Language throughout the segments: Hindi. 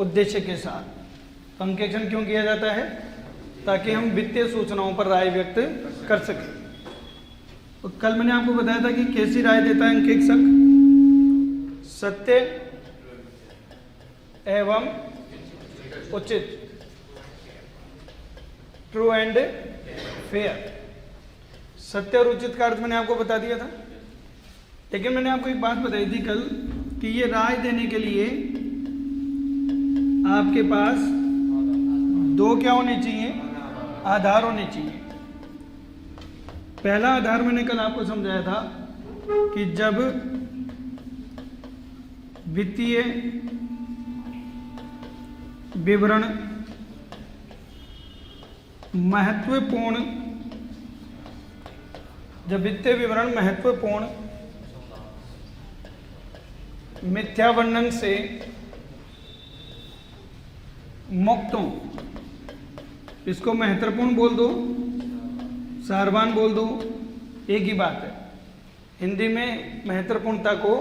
उद्देश्य के साथ। तो अंकेक्षण क्यों किया जाता है? ताकि हम वित्तीय सूचनाओं पर राय व्यक्त कर सकें। तो कल मैंने आपको बताया था कि कैसी राय देता है अंकेक्षक? सत्य एवं उचित, ट्रू एंड फेयर। सत्य और उचित का अर्थ मैंने आपको बता दिया था। लेकिन मैंने आपको एक बात बताई थी कल कि ये राय देने के लिए आपके पास दो क्या होने चाहिए? आधार होने चाहिए। पहला आधार मैंने कल आपको समझाया था कि जब वित्तीय विवरण महत्वपूर्ण, जब वित्तीय विवरण महत्वपूर्ण मिथ्या वर्णन से मुक्त हो, इसको महत्वपूर्ण बोल दो, सारवान बोल दो, एक ही बात है। हिंदी में महत्वपूर्णता को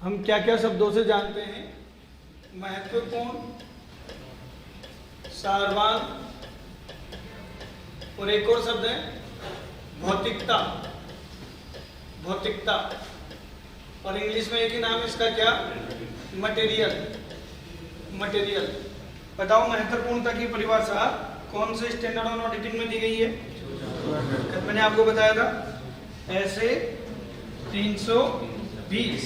हम क्या क्या शब्दों से जानते हैं? महत्वपूर्ण, सारवान और एक और शब्द है भौतिकता। भौतिकता और इंग्लिश में एक ही नाम इसका क्या? मटेरियल। मटेरियल। बताओ महत्वपूर्णता की परिभाषा कौन से स्टैंडर्ड ऑन ऑडिटिंग में दी गई है? मैंने आपको बताया था ऐसे 320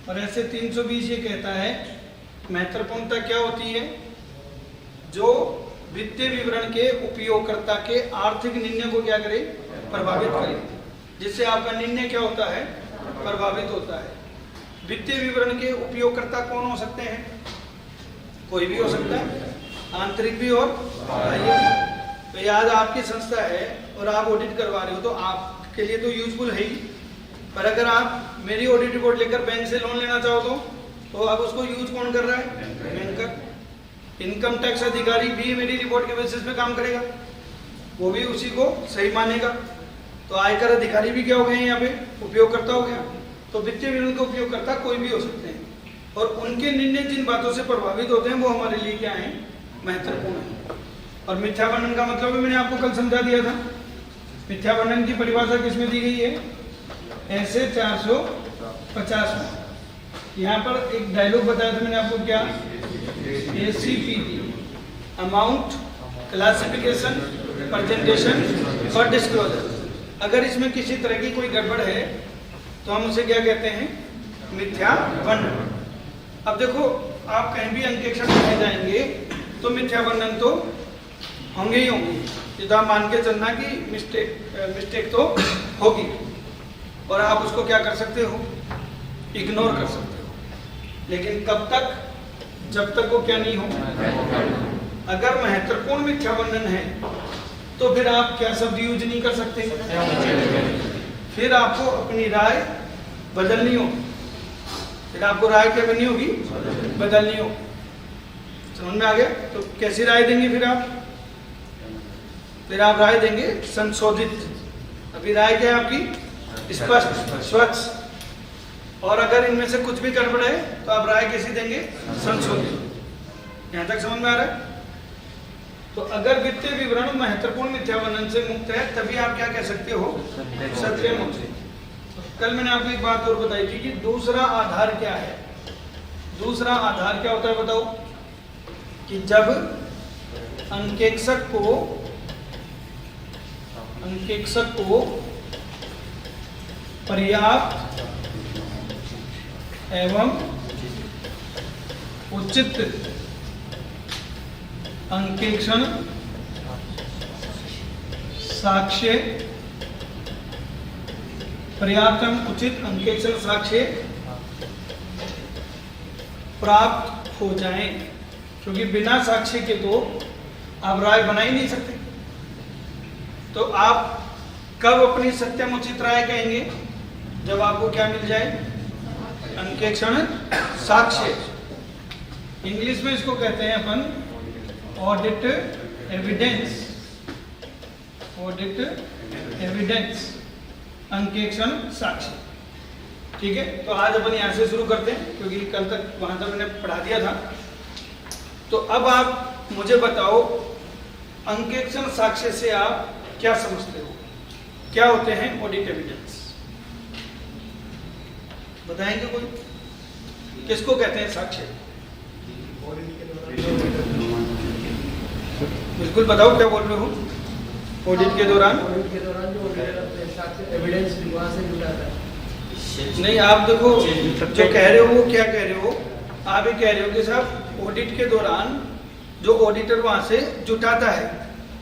और ऐसे 320 ये कहता है महत्वपूर्णता क्या होती है? जो वित्तीय विवरण के उपयोगकर्ता के आर्थिक निर्णय को क्या करे? प्रभावित करे, जिससे आपका निर्णय क्या होता है? प्रभावित होता है। वित्तीय विवरण के उपयोगकर्ता कौन हो सकते हैं? कोई भी हो सकता है, आंतरिक भी और बाह्य। तो याद आपकी संस्था है और आप ऑडिट करवा रहे हो तो आपके लिए तो यूजफुल है ही, पर अगर आप मेरी ऑडिट रिपोर्ट लेकर बैंक से लोन लेना चाहो तो अब उसको यूज कौन कर रहा है? बैंकर। इनकम टैक्स अधिकारी भी मेरी रिपोर्ट के बेसिस पे काम करेगा, वो भी उसी को सही मानेगा। तो आयकर अधिकारी भी क्या हो गए हैं यहाँ पे? उपयोगकर्ता हो गया। तो वित्तीय विवरण के उपयोगकर्ता कोई भी हो सकते हैं और उनके निर्णय जिन बातों से प्रभावित होते हैं वो हमारे लिए क्या है? महत्वपूर्ण है। और मिथ्या वर्णन का मतलब है मैंने आपको कल समझा दिया था। मिथ्या वर्णन की परिभाषा किसमें दी गई है? ऐसे 450 में। यहाँ पर एक डायलॉग बताया था मैंने आपको, क्या? ACPD, अमाउंट, क्लासिफिकेशन, प्रेजेंटेशन और डिस्क्लोजर। अगर इसमें किसी तरह की कोई गड़बड़ है तो हम उसे क्या कहते हैं? मिथ्या वर्णन। अब देखो, आप कहीं भी अंकेक्षण करने जाएंगे तो मिथ्या वर्णन तो होंगे ही होंगे। ये तो आप मान के चलना कि मिस्टेक तो होगी और आप उसको क्या कर सकते हो? इग्नोर कर सकते हो। लेकिन कब तक? जब तक वो क्या नहीं हो? अगर महत्वपूर्ण मिथ्या वर्णन है तो फिर आप क्या शब्द यूज नहीं कर सकते? फिर आपको अपनी राय बदलनी होगी। फिर आपको राय क्या करनी होगी? बदलनी होगी। समझ में आ गया? तो कैसी राय देंगे फिर आप? फिर आप राय देंगे संशोधित। अभी राय क्या है आपकी? स्पष्ट, स्वच्छ। और अगर इनमें से कुछ भी गड़बड़ है तो आप राय कैसी देंगे? संशोधित। यहां तक समझ में आ रहा है? तो अगर वित्तीय विवरण महत्वपूर्ण मिथ्या वर्णन से मुक्त है तभी आप क्या कह सकते हो? सत्य मुक्त। कल मैंने आपको एक बात और बताई थी कि दूसरा आधार क्या है? दूसरा आधार क्या होता है बताओ? कि जब अंकेक्षक को पर्याप्त एवं उचित अंकेक्षण साक्ष्य, पर्याप्त एवं उचित अंकेक्षण साक्ष्य प्राप्त हो जाएं, क्योंकि बिना साक्ष्य के तो आप राय बना ही नहीं सकते। तो आप कब अपनी सत्यम उचित राय कहेंगे? जब आपको क्या मिल जाए? अंकेक्षण साक्ष्य। इंग्लिश में इसको कहते हैं अपन ऑडिट एविडेंस। ऑडिट एविडेंस, अंकेक्षण साक्ष्य। ठीक है, तो आज अपन यहाँ से शुरू करते हैं क्योंकि कल तक वहाँ तक मैंने पढ़ा दिया था। तो अब आप मुझे बताओ अंकेक्षण साक्ष्य से आप क्या समझते हो, क्या होते हैं ऑडिट एविडेंस? बताएंगे कोई? किसको कहते हैं साक्ष्य? बिल्कुल बताओ क्या बोल रहे हो। ऑडिट के दौरान जो एविडेंस वहाँ से जुटाता है। नहीं, आप देखो जो कह रहे हो वो क्या कह रहे हो, आप ये कह रहे हो कि साहब ऑडिट के दौरान जो ऑडिटर वहां से जुटाता है,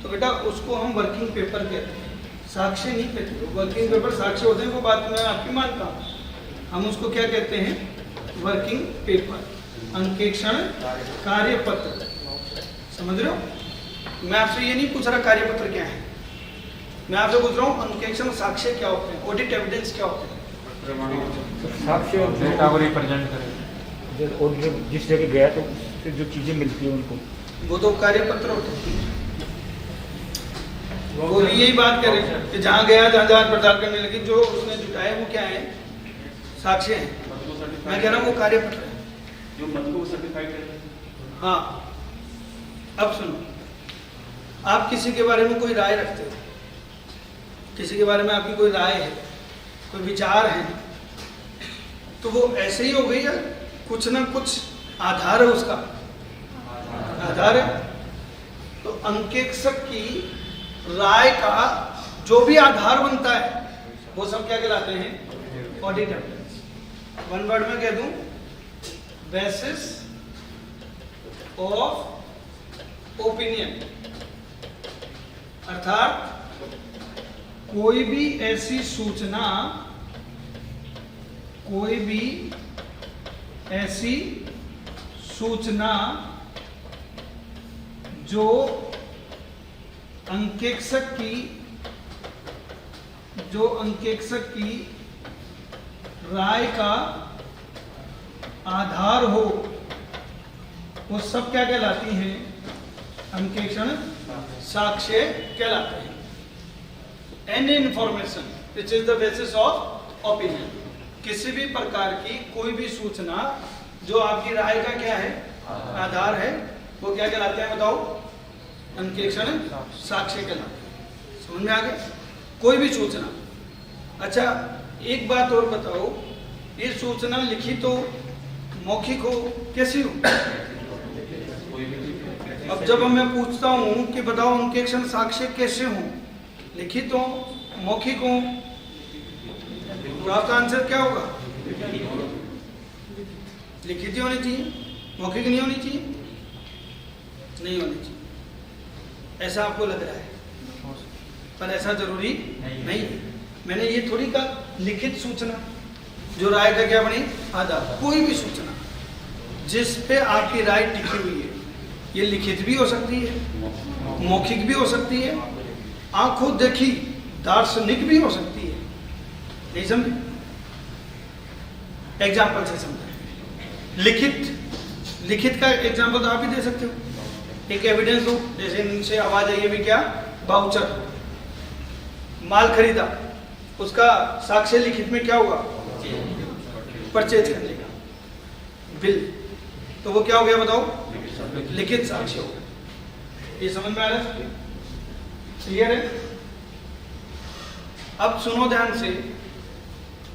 तो बेटा उसको हम वर्किंग पेपर कहते हैं, साक्ष्य नहीं कहते। वर्किंग पेपर साक्ष्य होते हैं, वो बात मैं आपकी मानता हूँ। हम उसको क्या कहते हैं? वर्किंग पेपर, अंकेक्षण कार्यपत्र। समझ रहे हो? मैं आपसे ये नहीं पूछ रहा कार्यपत्र क्या है, मैं आपसे पूछ रहा हूँ अंकेक्षण साक्ष्य क्या होते हैं, ऑडिट एविडेंस क्या होते हैं? साक्ष्य डेटा को रिप्रेजेंट करें, ऑडिटर जिस जगह गया तो उससे जो चीजें मिलती है उनको, वो तो कार्यपत्र होते हैं। वो भी यही बात कर रहे हैं कि जहाँ गया, जहाँ जहाँ पड़ताल करने लगी, जो उसने जुटाया वो क्या है? साक्ष्य है। मैं कह रहा हूँ वो कार्यपत्र है जो मत को सर्टिफाइड करते हैं। हाँ, अब सुनो, आप किसी के बारे में कोई राय रखते हो, किसी के बारे में आपकी कोई राय है, कोई विचार है, तो वो ऐसे ही हो गई या कुछ ना कुछ आधार है उसका? आधार है। तो अंकेक्षक की राय का जो भी आधार बनता है वो सब क्या कहलाते हैं? Audit evidence. वन वर्ड में कह दूं, बेसिस ऑफ ओपिनियन, अर्थात कोई भी ऐसी सूचना, कोई भी ऐसी सूचना जो अंकेक्षक की राय का आधार हो, वो सब क्या कहलाती हैं? अंकेक्षण साक्ष्य कहलाते हैं। Any information which is the basis of opinion, किसी भी प्रकार की कोई भी सूचना जो आपकी राय का क्या है? आधार है, वो क्या कहलाते हैं? बताओ। अंकेक्षण साक्ष्य कहलाते हैं। समझ में आ गया? कोई भी सूचना। अच्छा, एक बात और बताओ, ये सूचना लिखित हो, मौखिक हो, कैसी हो? अब जब मैं पूछता हूं कि बताओ अंकेक्षण साक्ष्य कैसे हो, लिखित हो, मौखिक हो, तो आपका आंसर क्या होगा? लिखित ही होनी चाहिए, मौखिक नहीं होनी चाहिए? नहीं होनी चाहिए, ऐसा आपको लग रहा है, पर ऐसा जरूरी नहीं है। मैंने ये थोड़ी कहा लिखित सूचना जो राय का क्या बनी? आधार। कोई भी सूचना जिस पे आपकी राय टिकी हुई है, ये लिखित भी हो सकती है, मौखिक भी हो सकती है, आंखों देखी दार्शनिक भी हो सकती है। नहीं समझे? एग्जाम्पल से समझे। लिखित का एग्जाम्पल तो आप ही दे सकते हो। एक एविडेंस हो, जैसे इनसे आवाज आई है भी क्या? बाउचर, माल खरीदा, उसका साक्ष्य लिखित में क्या हुआ? परचेज करने का बिल, तो वो क्या हो गया बताओ? लिखित साक्ष्य हो गया। ये समझ में आ रहा है? क्लियर है? अब सुनो ध्यान से,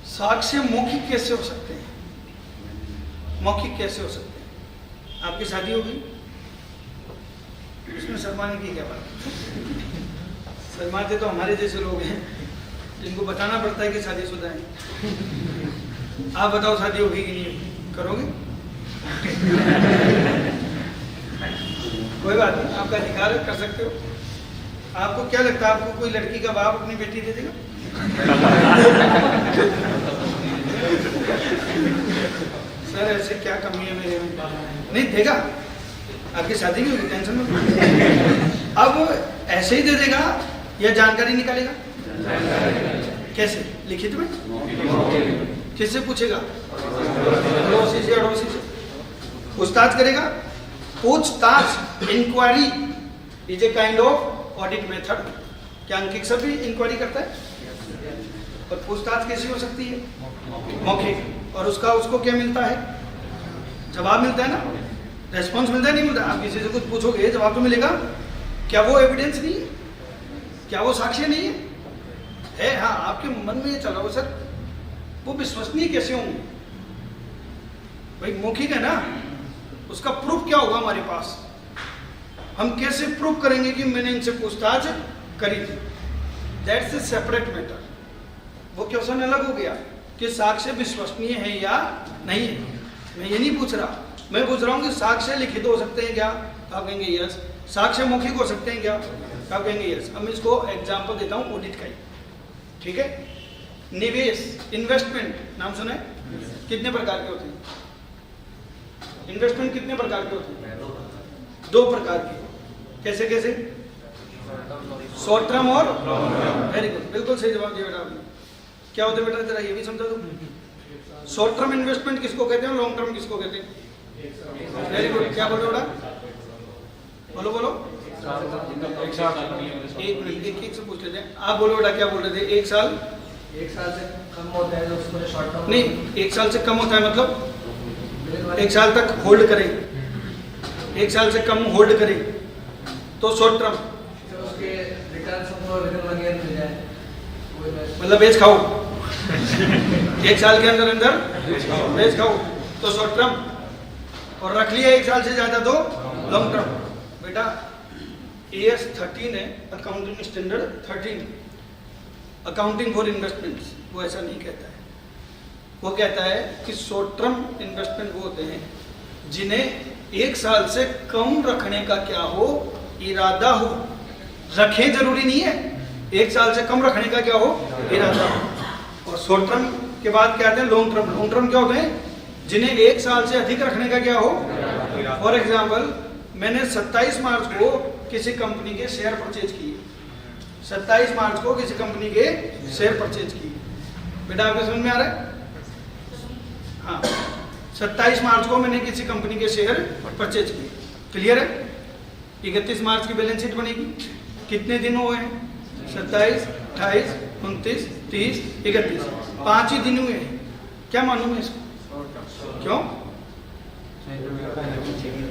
साक्ष्य मौखिक कैसे हो सकते हैं? मौखिक कैसे हो सकते हैं? आपकी शादी हो गई, उसमें शर्माने की क्या बात? शर्माते तो हमारे जैसे लोग हैं जिनको बताना पड़ता है कि शादीशुदा है। आप बताओ शादी होगी कि नहीं करोगे? कोई बात नहीं, आपका अधिकार है, कर सकते हो। आपको क्या लगता है, आपको कोई लड़की का बाप अपनी बेटी दे देगा? सर ऐसे क्या कमी है मेरे में? नहीं देगा, आपकी शादी नहीं होगी, टेंशन मत। अब ऐसे ही दे देगा या जानकारी निकालेगा? कैसे? लिखित में? किससे पूछेगा? पड़ोसी से, अड़ोसी से? पूछताछ करेगा? पूछताछ, inquiry is a kind of audit method. क्या अंकेक्षक भी इंक्वायरी करता है? और पूछताछ कैसी हो सकती है? मौखिक। और उसका उसको क्या मिलता है? जवाब मिलता है ना, रेस्पॉन्स मिलता है, नहीं मिलता? आप किसी से कुछ पूछोगे जवाब तो मिलेगा। क्या वो एविडेंस नहीं है? क्या वो साक्ष्य नहीं है? हाँ, आपके मन में ये चल रहा हो सर वो विश्वसनीय कैसे होंगे? भाई मौखिक है ना, उसका प्रूफ क्या होगा हमारे पास? हम कैसे प्रूफ करेंगे कि मैंने इनसे पूछताछ करी थी? That's a separate matter. वो क्वेश्चन अलग हो गया कि साक्ष्य विश्वसनीय है या नहीं है। मैं ये नहीं पूछ रहा, मैं पूछ रहा हूँ कि साक्ष्य लिखित हो सकते हैं क्या? तो आप कहेंगे यस। साक्ष्य मौखिक हो सकते हैं क्या? तो आप कहेंगे यस। अब मैं इसको एग्जाम्पल देता हूँ ऑडिट का ही, ठीक है? निवेश, इन्वेस्टमेंट नाम सुना है? कितने प्रकार के होते हैं? इन्वेस्टमेंट कितने प्रकार के होते हैं? 2 प्रकार के। कैसे कैसे? शॉर्ट टर्म और वेरी गुड, बिल्कुल सही जवाब दिया बेटा आपने। क्या होते बेटा जरा ये भी समझा दो। शॉर्ट टर्म इन्वेस्टमेंट किसको कहते हैं, लॉन्ग टर्म किसको कहते हैं? Very good. क्या बोलो बेटा? बोलो बोलो। एक मिनट, एक से पूछ लेते हैं। आप बोलो बेटा, क्या बोल रहे थे? 1 साल? 1 साल से कम होता है तो उसको शॉर्ट टर्म नहीं, 1 साल से कम होता है मतलब 1 साल तक होल्ड करें, 1 साल से कम होल्ड करें तो शॉर्ट टर्म। उसके रिटर्न सबको रिटर्न वगैरह मिल जाए, मतलब बेच खाओ 1 साल के अंदर अंदर बेच खाओ तो शॉर्ट टर्म, और रख लिया 1 साल से ज्यादा तो लॉन्ग टर्म। बेटा AS 13 है, accounting standard 13, accounting for investments, वो ऐसा नहीं कहता है। वो कहता है कि शॉर्ट टर्म इन्वेस्टमेंट वो होते हैं जिन्हें 1 साल से कम रखने का क्या हो, इरादा हो। रखें जरूरी नहीं है, 1 साल से कम रखने का क्या हो, इरादा हो। और शॉर्ट टर्म के बाद क्या आते हैं? Long term. लॉन्ग टर्म क्या होते हैं? जिन्हें 1 साल से अधिक रखने का क्या हो। फॉर एग्जाम्पल, मैंने 27 मार्च को किसी कंपनी के शेयर परचेज किए, 27 मार्च को किसी कंपनी के शेयर परचेज किए। बेटा आपको समझ में आ रहा है? हाँ, 27 मार्च को मैंने किसी कंपनी के शेयर परचेज किए। क्लियर है? 31 मार्च की बैलेंस शीट बनेगी। कितने दिन हुए हैं? 27, 28, 29, 30, 31, 5 ही दिन हुए हैं। क्या मालूम है इसको? क्यों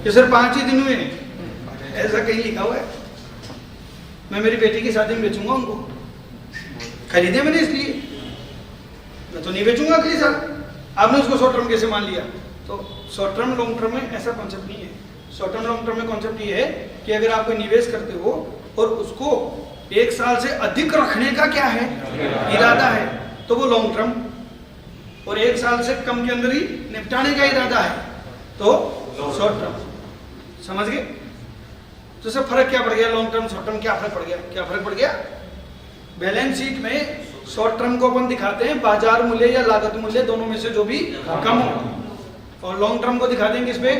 कि सर 5 ही दिन हुए हैं? ऐसा कहीं लिखा हुआ है? मैं मेरी बेटी की शादी में बेचूंगा उनको, खरीदे मैंने इसलिए, मैं तो नहीं बेचूंगा अगली साल। आपने उसको शॉर्ट टर्म कैसे मान लिया? तो शॉर्ट टर्म लॉन्ग टर्म में ऐसा कॉन्सेप्ट नहीं है। शॉर्ट टर्म लॉन्ग टर्म में कॉन्सेप्ट ये है कि अगर आप कोई निवेश करते हो और उसको 1 साल से अधिक रखने का क्या है, इरादा है, तो वो लॉन्ग टर्म। और 1 साल से कम के अंदर ही निपटाने का इरादा है तो शॉर्ट टर्म। समझ गए? तो सर फर्क क्या पड़ गया? लॉन्ग टर्म शॉर्ट टर्म क्या फर्क पड़ गया? क्या फर्क पड़ गया? बैलेंस शीट में शॉर्ट टर्म को अपन दिखाते हैं बाजार मूल्य या लागत मूल्य, दोनों में से जो भी कम हो, और लॉन्ग टर्म को दिखाते हैं किस पे?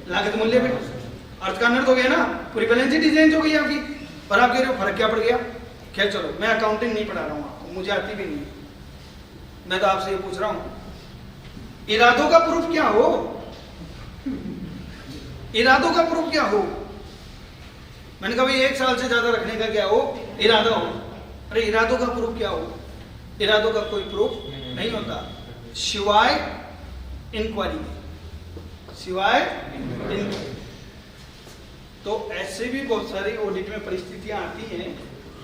लागत मूल्य पे। अर्थ का अनर्थ हो गया ना, पूरी बैलेंस शीट चेंज हो गई आपकी। और आप कह रहे हो फर्क क्या पड़ गया? खैर चलो, मैं अकाउंटिंग नहीं पढ़ा रहा हूँ आपको, मुझे आती भी नहीं, मैं तो आपसे ये पूछ रहा हूँ इरादों का प्रूफ क्या हो? इरादों का प्रूफ क्या हो? मैंने कहा भाई 1 साल से ज्यादा रखने का क्या हो, इरादा हो। अरे इरादों का प्रूफ क्या हो? इरादों का कोई प्रूफ नहीं होता सिवाय इंक्वायरी, सिवाय इंक्वायरी। तो ऐसे भी बहुत सारी ऑडिट में परिस्थितियां आती हैं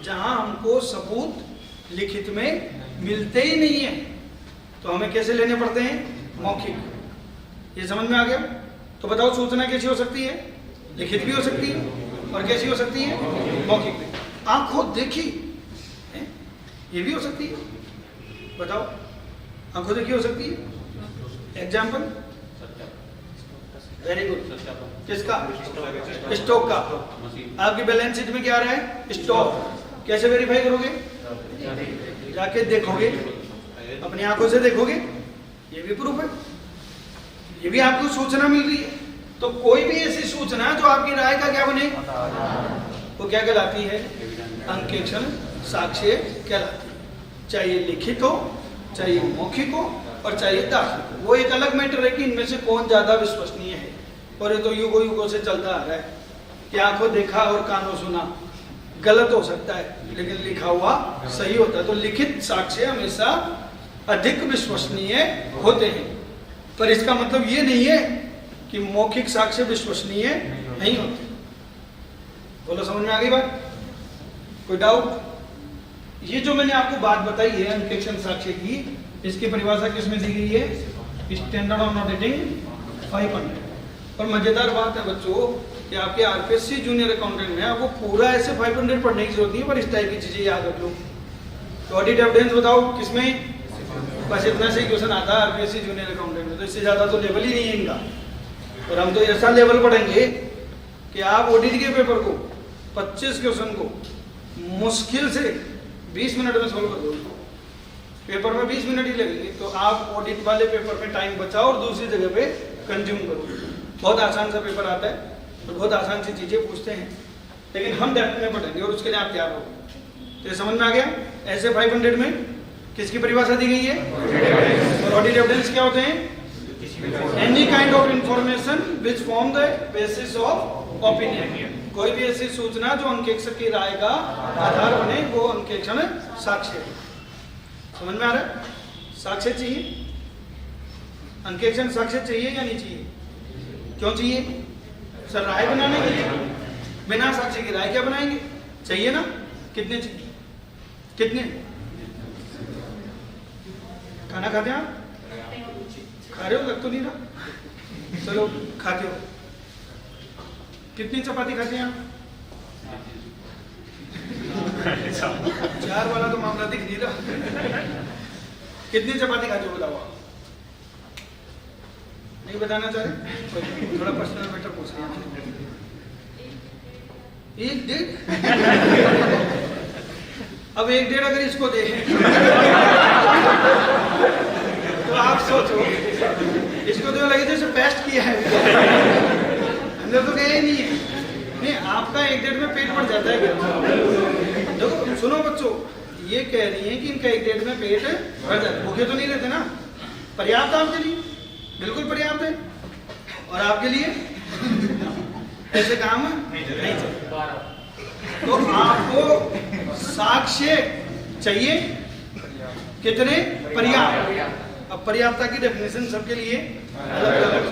जहां हमको सबूत लिखित में मिलते ही नहीं है, तो हमें कैसे लेने पड़ते हैं? मौखिक। ये समझ में आ गया? तो बताओ सूचना कैसी हो सकती है? लिखित भी हो सकती है और कैसी हो सकती है? मौखिक भी। आंखों देखी है? ये भी हो सकती है। बताओ, आंखों देखी हो सकती है? एग्जाम्पल? Very good. किसका? स्टॉक का। आपकी बैलेंस शीट में क्या आ रहा है? स्टॉक। कैसे वेरीफाई करोगे? जाके देखोगे, अपनी आंखों से देखोगे, ये भी प्रूफ है, ये भी आपको सूचना मिल रही है। तो कोई भी ऐसी सूचना जो आपकी राय का क्या बने, वो क्या कहलाती है? अंकेक्षण साक्ष्य कहलाती है। चाहे लिखित हो, चाहे मौखिक हो, और चाहे दाखिल हो। वो एक अलग मैटर है कि इनमें से कौन ज्यादा विश्वसनीय है। और ये तो युगों युगों से चलता आ रहा है कि आंखों देखा और कानों सुना, गलत हो सकता है लेकिन लिखा हुआ सही होता है। तो लिखित साक्ष्य हमेशा अधिक विश्वसनीय होते हैं, पर इसका मतलब ये नहीं है कि मौखिक साक्ष्य विश्वसनीय नहीं होते। बोलो समझ में आ गई बात? कोई डाउट? ये जो मैंने आपको बात बताई है अंकेक्षण साक्ष्य की, इसकी परिभाषा किसमें दी गई है? Standard on auditing 500। और मजेदार बात है बच्चों कि आपके आरपीएससी जूनियर अकाउंटेंट में आपको पूरा ऐसे 500 पढ़ने की जरूरत नहीं है, पर इस टाइप की चीजें याद रख लो। तो ऑडिट एविडेंस बताओ किसमें? बस इतना से क्वेश्चन आता है आरपीएससी जूनियर अकाउंटेंट में, तो इससे ज्यादा तो लेवल ही नहीं है इनका। और हम तो ऐसा लेवल पढ़ेंगे कि आप ऑडिट के पेपर को 25 क्वेश्चन को मुश्किल से 20 मिनट में सोल्व कर दो। पेपर में 20 मिनट ही लगेंगे, तो आप ऑडिट वाले पेपर में टाइम बचाओ और दूसरी जगह पे कंज्यूम करो। बहुत आसान सा पेपर आता है और बहुत आसान सी चीजें पूछते हैं, लेकिन हम डेप्थ में पढ़ेंगे और उसके लिए आप तैयार हो। तो ये समझ में आ गया? ऐसे 500 में किसकी परिभाषा दी गई है? और ऑडिट एविडेंस क्या होते हैं? Any kind of information which form the basis of opinion. कोई भी ऐसी सूचना जो अंकेक्षक की राय का आधार बने, वो अंकेक्षण साक्ष्य है। समझ में आ रहा है? साक्ष्य चाहिए, अंकेक्षण साक्ष्य चाहिए या नहीं चाहिए? क्यों चाहिए? सर राय बनाने के लिए। बिना साक्ष्य की राय क्या बनाएंगे? चाहिए ना? कितने चाहिए? कितने? खाना खाते हैं आप? खा रहे हो? लग तो नहीं रहा। चलो खाते हो। कितनी चपाती खाते हैं आप? 4 वाला तो मामला दिख नहीं रहा। कितनी चपाती खाते हो बताओ आप? नहीं बताना चाह रहे? थोड़ा पर्सनल मैटर पूछ रहे हैं। 1-1.5? अब 1-1.5 अगर इसको दे तो आप सोचो, इसको तो लगे जैसे पेस्ट किया है। अंदर तो गया ही नहीं है। नहीं, आपका 1-1.5 में पेट भर जाता है क्या? देखो सुनो बच्चों, ये कह रही है कि इनका 1-1.5 में पेट भर जाता है। भूखे तो नहीं रहते ना? पर्याप्त आपके लिए? बिल्कुल पर्याप्त है। और आपके लिए ऐसे काम नहीं चलता। तो आपको साक्ष्य चाहिए कितने? पर्याप्त। अब पर्याप्तता की डेफिनेशन सबके लिए अलग अलग है।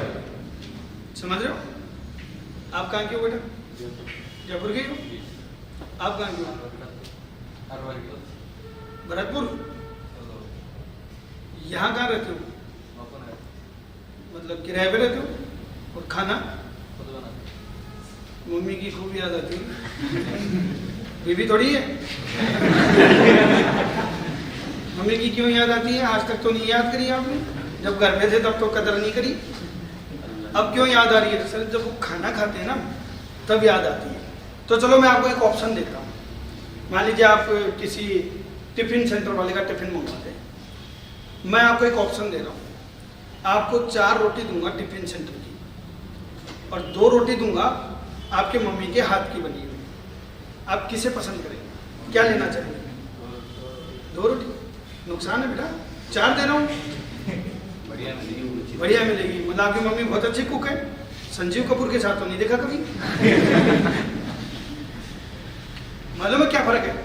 समझ रहे हो? आप कहाँ के हो बेटा? जयपुर के हो? आप कहाँ के हो? भरतपुर। यहाँ कहाँ रहते हो? मतलब किराए पे रहते हो? और खाना मम्मी की खूब याद आती है। बीवी थोड़ी है। मम्मी की क्यों याद आती है? आज तक तो नहीं याद करी आपने। जब घर पे थे तब तो कदर नहीं करी, अब क्यों याद आ रही है? सर जब वो खाना खाते हैं ना तब याद आती है। तो चलो मैं आपको एक ऑप्शन देता हूँ। मान लीजिए आप किसी टिफिन सेंटर वाले का टिफिन मंगवाते हैं, मैं आपको एक ऑप्शन दे रहा हूँ। आपको 4 रोटी दूंगा टिफिन सेंटर की, और 2 रोटी दूंगा आपके मम्मी के हाथ की बनी हुई। आप किसे पसंद करेंगे? क्या लेना चाहेंगे? 2 रोटी? नुकसान है बेटा, 4 दे रहा हूँ। बढ़िया मिलेगी। मतलब आपकी मम्मी बहुत अच्छी कुक है। संजीव कपूर के साथ तो नहीं देखा कभी। मालूम है क्या फर्क है?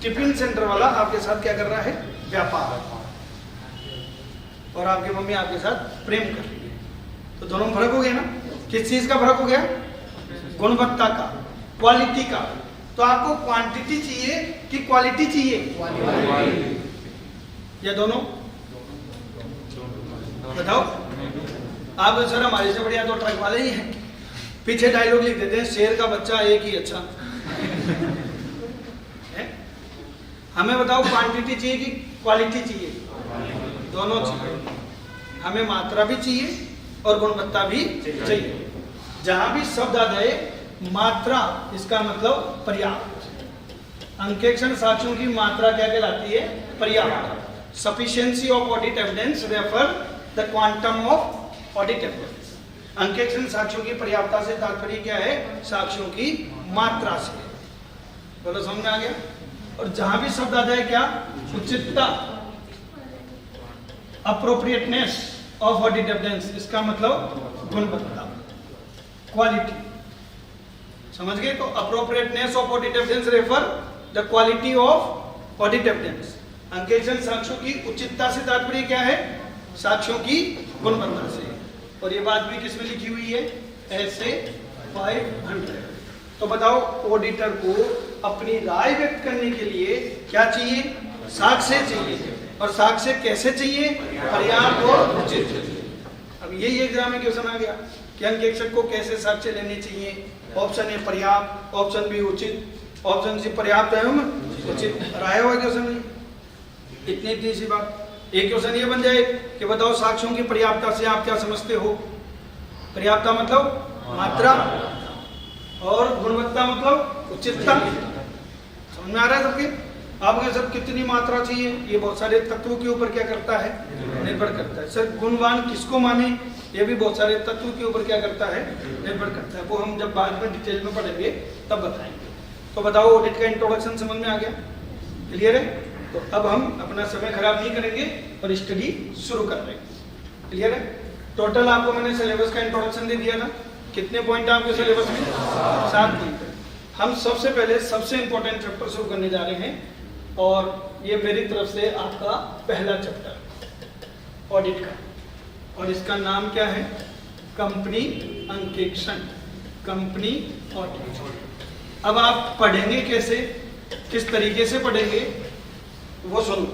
टिफिन सेंटर वाला आपके साथ क्या कर रहा है? व्यापार। और आपकी मम्मी आपके साथ प्रेम कर रही है। तो दोनों में फर्क हो गया ना? किस चीज का फर्क हो गया? गुणवत्ता का, क्वालिटी का। तो आपको क्वांटिटी चाहिए कि क्वालिटी चाहिए? या दोनों? बताओ आप। सर हमारे से बढ़िया तो ट्रक वाले ही हैं। पीछे डायलॉग लिख देते हैं, शेर का बच्चा एक ही अच्छा है? हमें बताओ क्वांटिटी चाहिए कि क्वालिटी चाहिए? दोनों चाहिए। हमें मात्रा भी चाहिए और गुणवत्ता भी चाहिए। जहां भी शब्द आ जाए मात्रा, इसका मतलब पर्याप्त। अंकेक्षण साक्ष्यों की मात्रा क्या कहलाती है? पर्याप्त। Sufficiency of audit evidence refer the quantum of audit evidence. अंकेक्षण साक्ष्यों की पर्याप्तता से तात्पर्य क्या है? साक्ष्यों की मात्रा से। बोलो समझ में आ गया? और जहां भी शब्द आ जाए क्या? उचितता, अप्रोप्रिएटनेस ऑफ ऑडिट एविडेंस, इसका मतलब गुणवत्ता, क्वालिटी। समझ गए? तो appropriateness of audit evidence refer the quality of audit evidence. अंकेक्षण साक्ष्यों की उचितता से तात्पर्य क्या है? साक्ष्यों की गुणवत्ता से। और ये बात भी किसमें लिखी हुई है? ऐसे 500। तो बताओ, ऑडिटर को अपनी राय व्यक्त करने के लिए क्या चाहिए? साक्ष्य चाहिए। और साक्ष्य कैसे चाहिए? पर्याप्त और उचित चाहिए। अब यही एग्जाम में क्वेश्चन आ गया कि अंकेक्षक को कैसे साक्ष्य लेने चाहिए। ऑप्शन ए पर्याप्त, ऑप्शन बी उचित, ऑप्शन सी पर्याप्त एवं उचित। राय हुआ क्वेश्चन, इतनी सी बात। एक क्वेश्चन ये बन जाए कि बताओ साक्ष्यों की पर्याप्तता से आप क्या समझते हो? पर्याप्तता मतलब मात्रा, और गुणवत्ता मतलब उचितता। समझ में आ रहा है सबके? आपके सब कितनी मात्रा चाहिए, ये बहुत सारे तत्वों के ऊपर क्या करता है? निर्भर करता है। सर गुणवान किसको माने, ये भी बहुत सारे तत्वों के ऊपर क्या करता है? निर्भर करता है। वो हम जब बाद में डिटेल में पढ़ेंगे तब बताएंगे। तो बताओ, ऑडिट का इंट्रोडक्शन समझ में आ गया? क्लियर है? तो अब हम अपना समय खराब नहीं करेंगे और स्टडी शुरू कर रहे हैं। क्लियर है? टोटल आपको मैंने सिलेबस का इंट्रोडक्शन दे दिया था। कितने पॉइंट है आपके सिलेबस में? 7 पॉइंट है। हम सबसे पहले सबसे इंपॉर्टेंट चैप्टर शुरू करने जा रहे हैं, और ये मेरी तरफ से आपका पहला चैप्टर ऑडिट का, और इसका नाम क्या है? कंपनी अंकेक्षण, कंपनी ऑडिट। अब आप पढ़ेंगे कैसे, किस तरीके से पढ़ेंगे वो सुनो।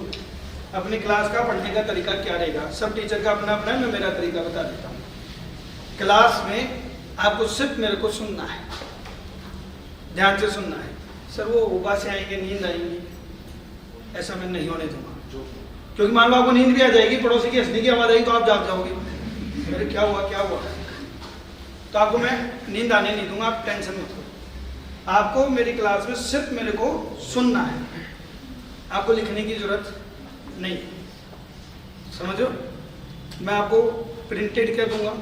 अपनी क्लास का पढ़ने का तरीका क्या रहेगा? सब टीचर का अपना अपना है, मैं मेरा तरीका बता देता हूँ। क्लास में आपको सिर्फ मेरे को सुनना है, ध्यान से सुनना है। सर वो उबा से आएंगे, नींद आएंगी, ऐसा मैं नहीं होने दूंगा। क्योंकि मान लो आपको नींद भी आ जाएगी, पड़ोसी की हंसने की आवाज आई तो आप जाग जाओगे, अरे क्या हुआ क्या हुआ। तो आपको मैं नींद आने नहीं दूंगा, आप टेंशन मत करो। आपको मेरी क्लास में सिर्फ मेरे को सुनना है, आपको लिखने की जरूरत नहीं। समझो? मैं आपको प्रिंटेड कर दूंगा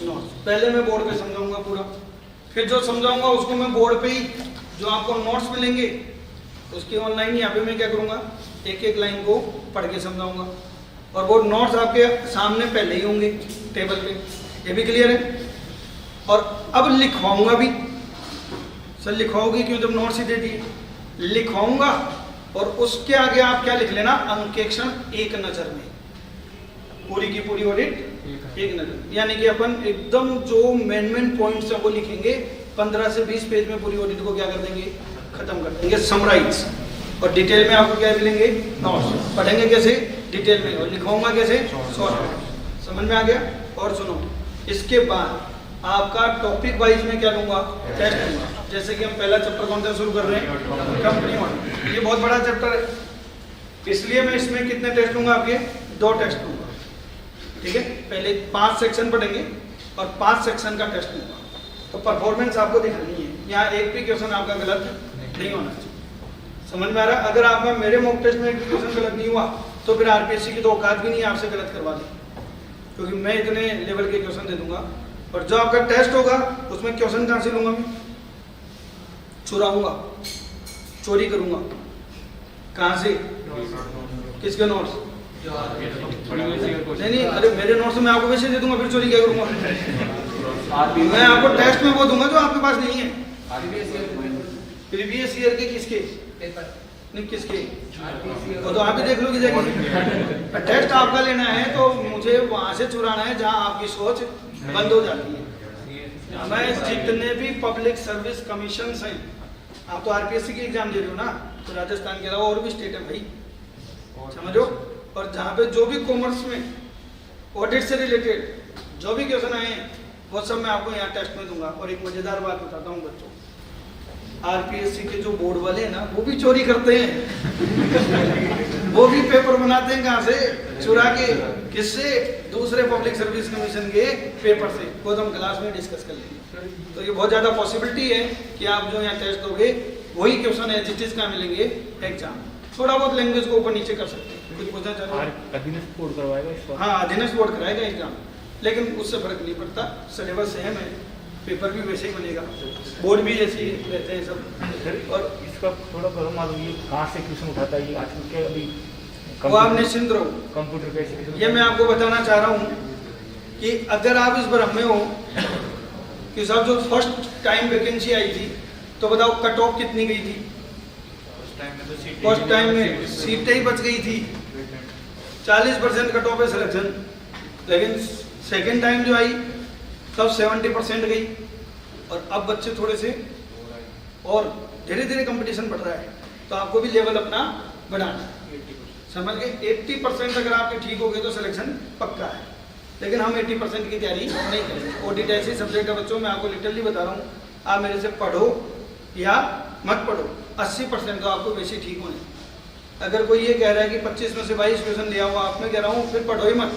नोट्स। पहले मैं बोर्ड पे समझाऊंगा पूरा, फिर जो समझाऊंगा उसको मैं बोर्ड पे ही, जो आपको नोट्स मिलेंगे उसकी ऑनलाइन यहाँ पे मैं क्या करूंगा, एक एक लाइन को पढ़ के समझाऊंगा। और वो नोट्स आपके सामने पहले ही होंगे टेबल पे। ये भी क्लियर है? और अब लिखवाऊंगा भी। सर लिखवाओगे क्यों जब नोट्स ही दे दिए? लिखवाऊंगा और उसके आगे आप क्या लिख लेना? अंकेक्षण एक नजर में, पूरी की पूरी ऑडिट एक नजर। यानी कि अपन एकदम जो मेन पॉइंट्स है वो लिखेंगे। 15 से 20 पेज में पूरी ऑडिट को क्या कर देंगे? खत्म कर देंगे, समराइज। और डिटेल में आपको क्या मिलेंगे? नोट्स। पढ़ेंगे कैसे? डिटेल में। और लिखवाऊंगा कैसे? शॉर्ट। समझ में आ गया? और सुनो, इसके बाद आपका टॉपिक वाइज में क्या लूंगा? टेस्ट लूंगा। जैसे कि हम पहला चैप्टर कौन सा शुरू कर रहे हैं? Company audit. ये बहुत बड़ा चैप्टर है, इसलिए मैं इसमें कितने टेस्ट लूंगा? आपके 2 टेस्ट लूंगा। ठीक है? पहले 5 सेक्शन पढ़ेंगे और 5 सेक्शन का टेस्ट लूंगा। तो परफॉर्मेंस आपको दिखानी है, यहाँ एक भी क्वेश्चन आपका गलत नहीं होना चाहिए। समझ में आ रहा है? अगर आपका मेरे मॉक टेस्ट में एक भी क्वेश्चन गलत नहीं हुआ तो फिर आरपीएससी की तो औकात भी नहीं है आपसे गलत करवा दी, क्योंकि मैं इतने लेवल के क्वेश्चन दे दूंगा। और जो आपका टेस्ट होगा उसमें क्वेश्चन कहाँ से लूंगा? मैं चुराऊंगा, चोरी करूंगा। कहाँ से? किसके नोट्स? नहीं, अरे मेरे नोट्स मैं आपको वैसे दे दूंगा, फिर चोरी क्या करूंगा? मैं आपको टेस्ट में वो दूंगा जो आपके पास नहीं है। प्रीवियस ईयर के किसके? नहीं किसके? वो तो आप ही देख लो कि जगह। टेस्ट आपका लेना है तो मुझे वहां से चुराना है जहां आपकी सोच बंद हो जाती है। मैं जितने भी पब्लिक सर्विस कमीशन हैं, आप तो आरपीएससी की एग्जाम दे रहे हो ना, तो राजस्थान के अलावा और भी स्टेट है भाई, समझो। और जहाँ पे जो भी कॉमर्स में ऑडिट से रिलेटेड जो भी क्वेश्चन आए हैं वो सब मैं आपको यहाँ टेस्ट में दूंगा। और एक मजेदार बात बताता हूँ बच्चों, आरपीएससी के जो बोर्ड वाले हैं ना वो भी चोरी करते हैं। वो भी पेपर बनाते हैं कहाँ से? चुरा के। किससे? दूसरे पब्लिक सर्विस कमीशन के पेपर से। वो तो हम क्लास में डिस्कस कर लेंगे। तो ये बहुत ज़्यादा पॉसिबिलिटी है कि आप जो यहाँ टेस्ट दोगे वही क्वेश्चन है जिस का मिलेंगे एग्जाम। थोड़ा बहुत लैंग्वेज को ऊपर नीचे कर सकते हैं। कुछ पूछना चाह रहे हो? अधीनस्थ बोर्ड करवाएगा? हाँ, अधीनस्थ बोर्ड कराएगा एग्जाम, लेकिन उससे फर्क नहीं पड़ता। सिलेबस सेम है, पेपर भी वैसे ही बनेगा, बोर्ड भी ऐसे ही रहते हैं सब। और इसका थोड़ा बहुत मालूम है कहाँ से क्वेश्चन उठाता है? आजकल के अभी वो आप निश्चिंत रहो, कंप्यूटर कैसे? ये मैं आपको बताना चाह रहा हूँ कि अगर आप इस भ्रम में हो कि साहब जो फर्स्ट टाइम वैकेंसी आई थी तो बताओ कट ऑफ कितनी गई थी? फर्स्ट टाइम में सीटें ही बच गई थी, 40% कट ऑफ है सिलेक्शन। लेकिन सेकेंड टाइम जो आई तब 70% गई। और अब बच्चे थोड़े से और धीरे धीरे कंपटीशन बढ़ रहा है, तो आपको भी लेवल अपना बढ़ाना है। समझ गए? 80% अगर आपके ठीक हो गए तो सिलेक्शन पक्का है। लेकिन हम 80% की तैयारी नहीं करेंगे। ऑडिट ऐसी सब्जेक्ट है बच्चों, मैं आपको लिटरली बता रहा हूँ, आप मेरे से पढ़ो या मत पढ़ो, 80% तो आपको वैसे ठीक होने। अगर कोई ये कह रहा है कि 25 में से 22 क्वेश्चन लिया हुआ, आप में कह रहा हूँ फिर पढ़ो ही मत,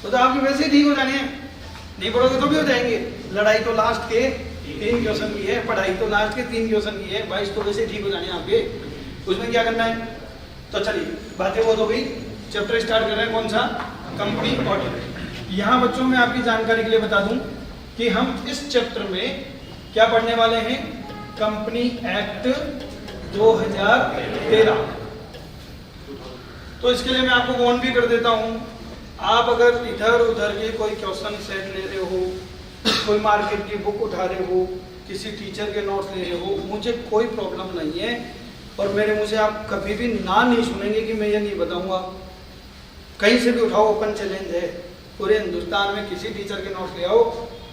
तो आपके वैसे ही ठीक हो जाने हैं। नहीं पढ़ोगे तो भी हो जाएंगे। लड़ाई तो लास्ट के 3 क्वेश्चन की है, पढ़ाई तो लास्ट के 3 क्वेश्चन की है, 22 तो वैसे ठीक हो जाने आपके। उसमें क्या करना है? तो चलिए बातें बहुत हो गई, चैप्टर स्टार्ट कर रहे हैं। कौन सा? Company audit. यहाँ बच्चों में आपकी जानकारी के लिए बता दूं कि हम इस चैप्टर में क्या पढ़ने वाले हैं? Company act 2013। तो इसके लिए मैं आपको वार्न भी कर देता हूं, आप अगर इधर उधर के कोई क्वेश्चन सेट ले रहे हो, कोई मार्केट की बुक उठा रहे हो, किसी टीचर के नोट्स ले रहे हो, मुझे कोई प्रॉब्लम नहीं है। और मेरे मुझे आप कभी भी ना नहीं सुनेंगे कि मैं ये नहीं बताऊंगा। कहीं से भी उठाओ, ओपन चैलेंज है। पूरे हिंदुस्तान में किसी टीचर के नोट्स ले आओ,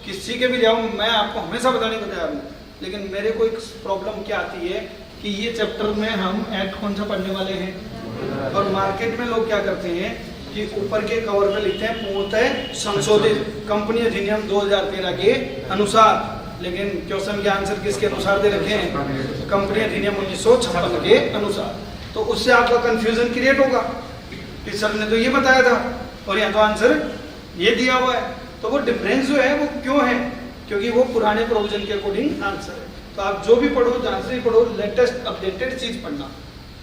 किसी के भी ले आओ, मैं आपको हमेशा बताने को तैयार हूँ। लेकिन मेरे को एक प्रॉब्लम क्या आती है कि ये चैप्टर में हम एक्ट कौन सा पढ़ने वाले हैं, और मार्केट में लोग क्या करते हैं कि ऊपर के कवर पे लिखते हैं पूर्णतः संशोधित कंपनी अधिनियम 2013 के अनुसार। लेकिन क्वेश्चन के आंसर किसके अनुसार दे रखे हैं? कंपनी अधिनियम 1956 के अनुसार। तो उससे आपका कंफ्यूजन क्रिएट होगा कि सर ने तो ये बताया था और यहाँ तो आंसर ये दिया हुआ है। तो वो डिफरेंस जो है वो क्यों है? क्योंकि वो पुराने प्रोविजन के अकॉर्डिंग आंसर है। तो आप जो भी पढ़ो, जहाँ से भी पढ़ो, लेटेस्ट अपडेटेड चीज पढ़ना।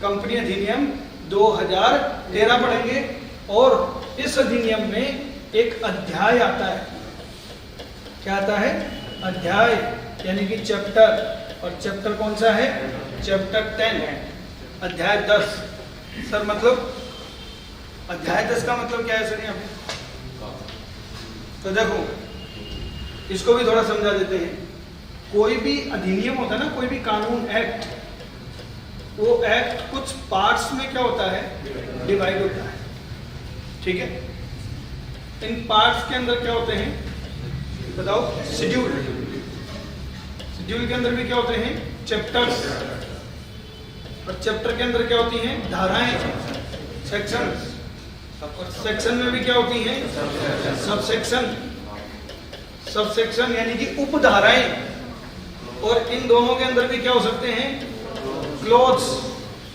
कंपनी अधिनियम 2013 पढ़ेंगे और इस अधिनियम में एक अध्याय आता है। क्या आता है? अध्याय, यानी कि चैप्टर। और चैप्टर कौन सा है? चैप्टर 10, अध्याय 10। सर मतलब अध्याय 10 का मतलब क्या है सर यहाँ पे? तो देखो इसको भी थोड़ा समझा देते हैं। कोई भी अधिनियम होता है ना, कोई भी कानून, एक्ट, वो एक्ट कुछ पार्ट्स में क्या होता है? डिवाइड होता है। ठीक है? इन पार्ट्स के अंदर क्या होते हैं बताओ? शेड्यूल। शेड्यूल के अंदर भी क्या होते हैं? चैप्टर्स। और चैप्टर के अंदर क्या होती हैं? धाराएं, सेक्शन। और सेक्शन में भी क्या होती हैं? Sub section. सब सेक्शन यानी कि उपधाराएं। और इन दोनों के अंदर भी क्या हो सकते हैं? क्लोज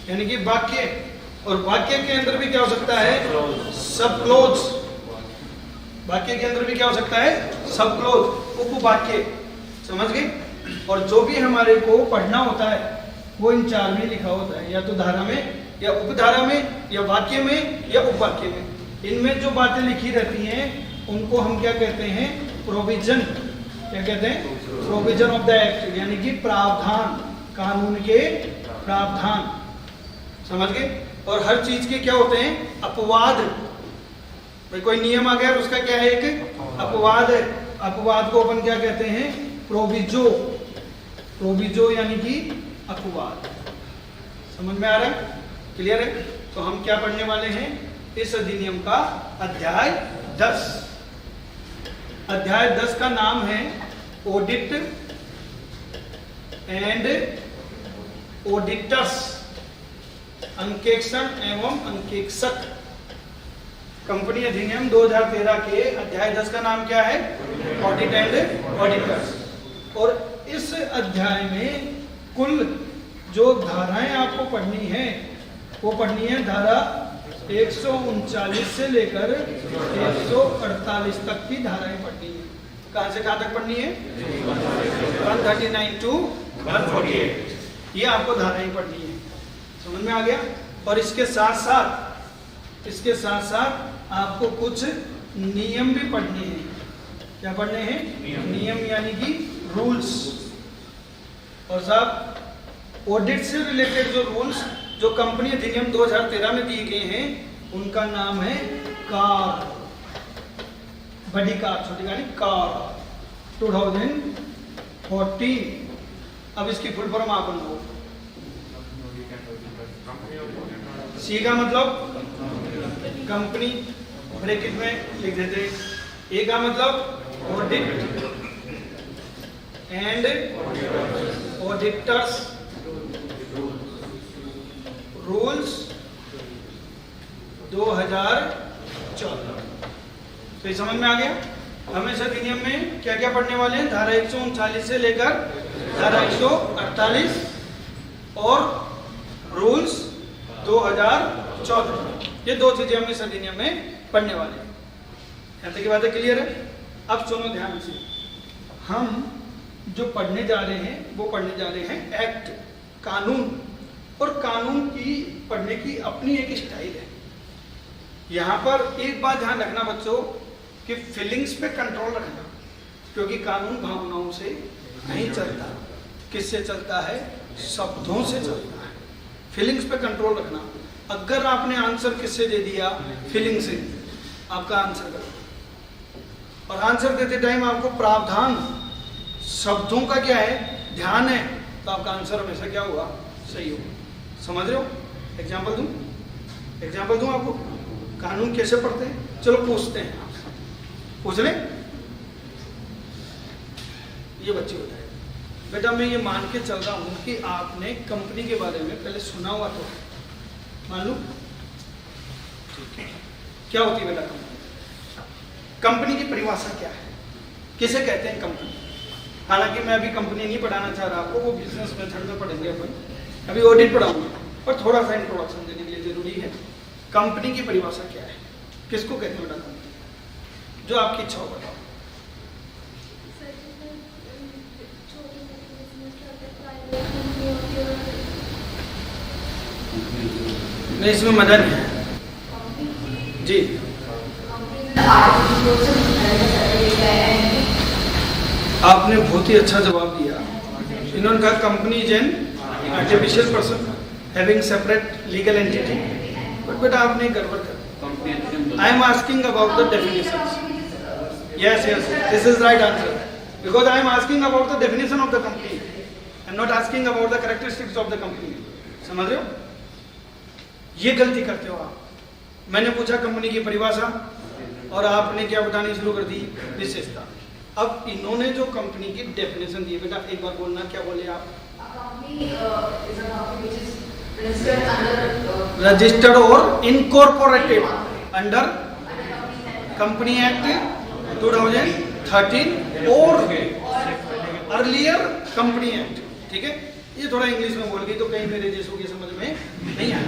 यानी कि वाक्य। और वाक्य के अंदर भी क्या हो सकता है? सब क्लोज। वाक्य के अंदर भी क्या हो सकता है? सब क्लोज, उपवाक्य। समझ गए? और जो भी हमारे को पढ़ना होता है वो इन 4 में लिखा होता है, या तो धारा में, या उपधारा में, या वाक्य में, या उपवाक्य में। इनमें जो बातें लिखी रहती हैं उनको हम क्या कहते हैं? प्रोविजन। क्या कहते हैं? प्रोविजन ऑफ द एक्ट, यानी कि प्रावधान, कानून के प्रावधान। समझ गए? और हर चीज के क्या होते हैं? अपवाद। भाई कोई नियम आ गया और उसका क्या है? एक अपवाद है। अपवाद को अपन क्या कहते हैं? प्रोविजो। प्रोविजो यानी कि अपवाद। समझ में आ रहा है? क्लियर है? तो हम क्या पढ़ने वाले हैं? इस अधिनियम का अध्याय 10। अध्याय 10 का नाम है ऑडिट एंड ऑडिटर्स, अंकेक्षण एवं अंकेक्षक। कंपनी अधिनियम 2013 के अध्याय 10 का नाम क्या है? Audit and auditors. और इस अध्याय में कुल जो धाराएं आपको पढ़नी है वो पढ़नी है धारा 139 से लेकर 148 तक की धाराएं पढ़नी है। कहां से कहां तक पढ़नी है? 139 to 148। ये आपको धाराएं पढ़नी है। समझ में आ गया? और इसके साथ साथ आपको कुछ नियम भी पढ़ने हैं। क्या पढ़ने हैं? नियम यानी कि रूल्स। और साहब ऑडिट से रिलेटेड जो रूल्स जो कंपनी अधिनियम 2013 में दिए गए हैं उनका नाम है कार। बड़ी कार, छोटी गाड़ी, कार 2013 14। अब इसकी फुल फॉर्म आप बनाओ। सी का मतलब कंपनी, ब्रैकेट में लिख देते। ए का मतलब ऑडिट एंड ऑडिटर्स रूल्स 2014। तो ये समझ में आ गया। हम इस अधिनियम में क्या क्या पढ़ने वाले हैं? धारा 139 से लेकर धारा 148 और रूल्स 2014। ये दो चीजें हम इस अधिनियम में पढ़ने वाले हैं। यहाँ तक की बातें क्लियर है? अब सुनो ध्यान से, हम जो पढ़ने जा रहे हैं वो पढ़ने जा रहे हैं एक्ट, कानून। और कानून की पढ़ने की अपनी एक स्टाइल है। यहाँ पर एक बात ध्यान रखना बच्चों कि फीलिंग्स पे कंट्रोल रखना, क्योंकि कानून भावनाओं से नहीं चलता। किससे चलता है? शब्दों से चलता है। फीलिंग्स पे कंट्रोल रखना। अगर आपने आंसर किससे दे दिया? फीलिंग से, आपका आंसर गलत। और आंसर देते टाइम आपको प्रावधान शब्दों का क्या है? ध्यान है, तो आपका आंसर हमेशा क्या होगा? सही होगा। समझ रहे हो? एग्जाम्पल दूं आपको कानून कैसे पढ़ते हैं? चलो पूछते हैं, आपसे पूछ लें। ये बच्चे बताए। बेटा मैं ये मान के चल रहा हूं कि आपने कंपनी के बारे में पहले सुना हुआ तो है, मान लो। ठीक है, क्या होती है बेटा कंपनी? कंपनी की परिभाषा क्या है? किसे कहते हैं कंपनी? हालांकि मैं अभी कंपनी नहीं पढ़ाना चाह रहा आपको, वो बिजनेस मेथड में पढ़ेंगे अपन। अभी ऑडिट पढ़ाऊंगा, पर थोड़ा सा इंट्रोडक्शन देने के लिए जरूरी है। कंपनी की परिभाषा क्या है? किसको कहते हैं बेटा कंपनी? जो आपकी इच्छा हो बताओ। नहीं, इसमें मजा नहीं है जी। आपने बहुत ही अच्छा जवाब दिया। इन्होंने कहा company is an artificial person having separate legal entity. But बेटा आपने गड़बड़ कर। I am asking about the definitions. Yes yes, this is right answer, because I am asking about the definition of the company. I am not asking about the characteristics of the company. समझ रहे हो? ये गलती करते हो आप। मैंने पूछा कंपनी की परिभाषा और आपने क्या बतानी शुरू कर दी? विशेषता। अब इन्होंने जो कंपनी की डेफिनेशन दी है, बेटा एक बार बोलना, क्या बोले आप? रजिस्टर्ड और इनकॉर्पोरेटेड अंडर कंपनी एक्ट 2013 और अर्लियर कंपनी एक्ट। ठीक है, ये थोड़ा इंग्लिश में बोल गई तो कहीं मेरे जैसों की समझ में नहीं आया।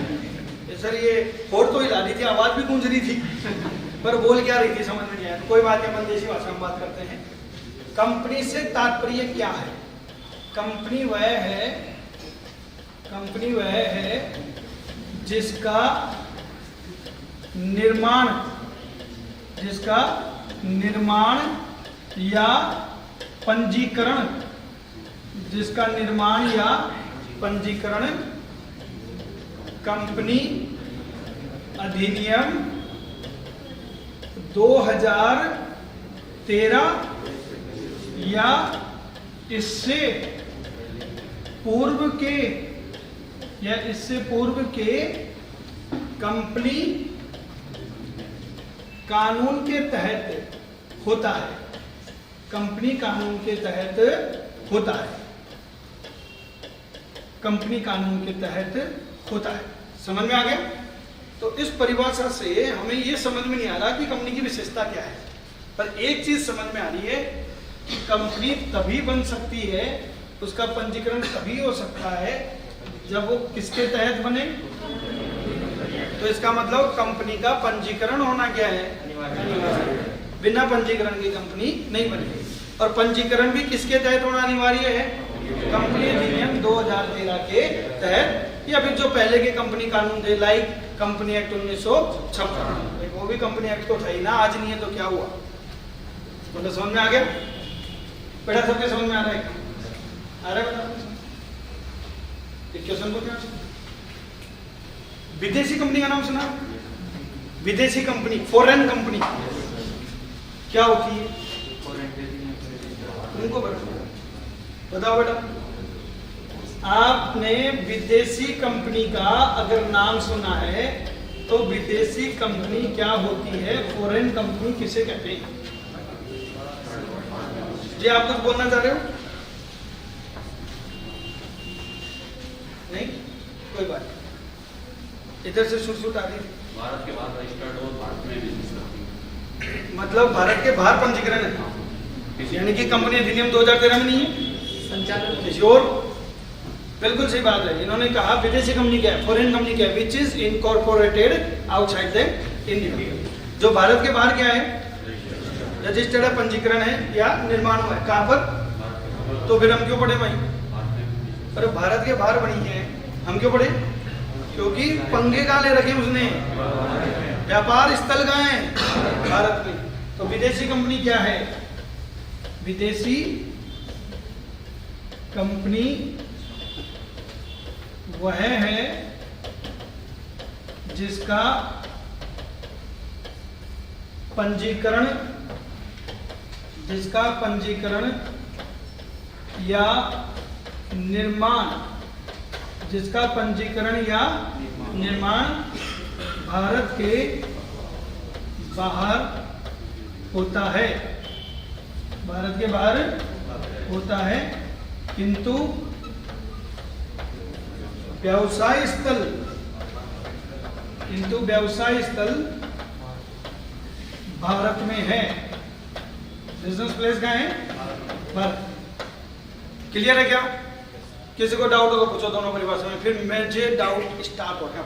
सर ये और तो हिला रही थी, आवाज भी गूंज रही थी पर बोल क्या रही थी समझ में नहीं आया। कोई बात नहीं, अपन देसी भाषा में बात करते हैं। कंपनी से तात्पर्य क्या है? कंपनी वह है जिसका निर्माण या पंजीकरण कंपनी अधिनियम 2013 या इससे पूर्व के कंपनी कानून के तहत होता है। कंपनी कानून के तहत होता है। कंपनी कानून के तहत होता है। समझ में आ गया? तो इस परिभाषा से हमें यह समझ में नहीं आ रहा कि कंपनी की विशेषता क्या है, पर एक चीज समझ में आ रही है कि कंपनी तभी बन सकती है, उसका पंजीकरण तभी हो सकता है जब वो किसके तहत बने। तो इसका मतलब कंपनी का पंजीकरण होना क्या है? अनिवार्य। बिना पंजीकरण की कंपनी नहीं बनेगी। और पंजीकरण भी किसके तहत होना अनिवार्य है? कंपनी अधिनियम 2013 के तहत, या फिर जो पहले के कंपनी कानून थे, लाइक कंपनी एक्ट 1956। वो भी कंपनी एक्ट तो था ही ना, आज नहीं है तो क्या हुआ? मतलब समझ में आ गया बेटा? सबके समझ में आ रहा है? आ रहा है बेटा? क्वेश्चन को क्या? विदेशी कंपनी का नाम सुना? विदेशी कंपनी, फॉरेन कंपनी क्या होती है? उनको बताओ। बताओ बेटा, आपने विदेशी कंपनी का अगर नाम सुना है तो विदेशी कंपनी क्या होती है, फॉरेन कंपनी किसे कहते हैं? जी आप कुछ बोलना चाह रहे हो? नहीं, कोई बात नहीं। इधर से सुट आ रही थी। भारत के बाहर रजिस्टर्ड और भारत में बिजनेस करती है। मतलब भारत के बाहर पंजीकरण है, यानी कि कंपनी अधिनियम 2013 में नहीं है, संचालन किसी और। बिल्कुल सही बात है। इन्होंने कहा विदेशी कंपनी क्या है, फॉरेन कंपनी क्या है, which is incorporated outside the India. जो भारत के बाहर क्या है, रजिस्टर्ड है, पंजीकरण है या निर्माण हुआ है, कहाँ पर? तो फिर हम क्यों पढ़े भाई? अरे भारत के बाहर बनी है, हम क्यों पढ़े? क्योंकि पंगे कहाँ ले रखे उसने, व्यापार स्थल कहाँ है, भारत में। तो विदेशी कंपनी क्या है? विदेशी कंपनी वह है जिसका पंजीकरण या निर्माण भारत के बाहर होता है, भारत के बाहर होता है, किंतु व्यवसाय स्थल भारत में है। बिजनेस प्लेस कहाँ है? भारत। क्लियर है क्या? किसी को डाउट होगा पूछो दोनों परिभाषा में, फिर मुझे डाउट स्टार्ट हो गया।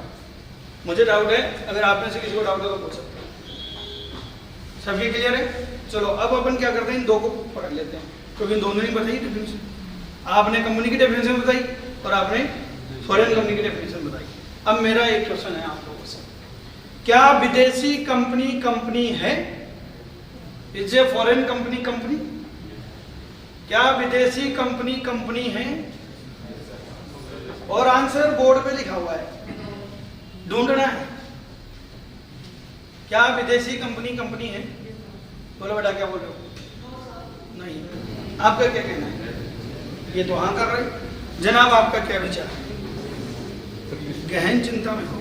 मुझे डाउट है, अगर आप में से किसी को डाउट होगा पूछ सकते हैं। सबके क्लियर है? चलो अब अपन क्या करते हैं, इन दो को पकड़ लेते हैं, क्योंकि इन दोनों ने बताई डेफिनेशन। आपने कंपनी की डेफिनेशन बताई और आपने फॉरेन कंपनी की डेफिनेशन बताई। अब मेरा एक क्वेश्चन है आप लोगों से, क्या विदेशी कंपनी है? Is a foreign company? क्या विदेशी कंपनी है? और आंसर बोर्ड पे लिखा हुआ है, ढूंढना है। क्या विदेशी कंपनी है? बोलो बेटा, क्या बोल रहे हो? नहीं, आपका क्या कहना है? ये तो हाँ कर रहे। जनाब आपका क्या विचार है? गहन चिंता में हो।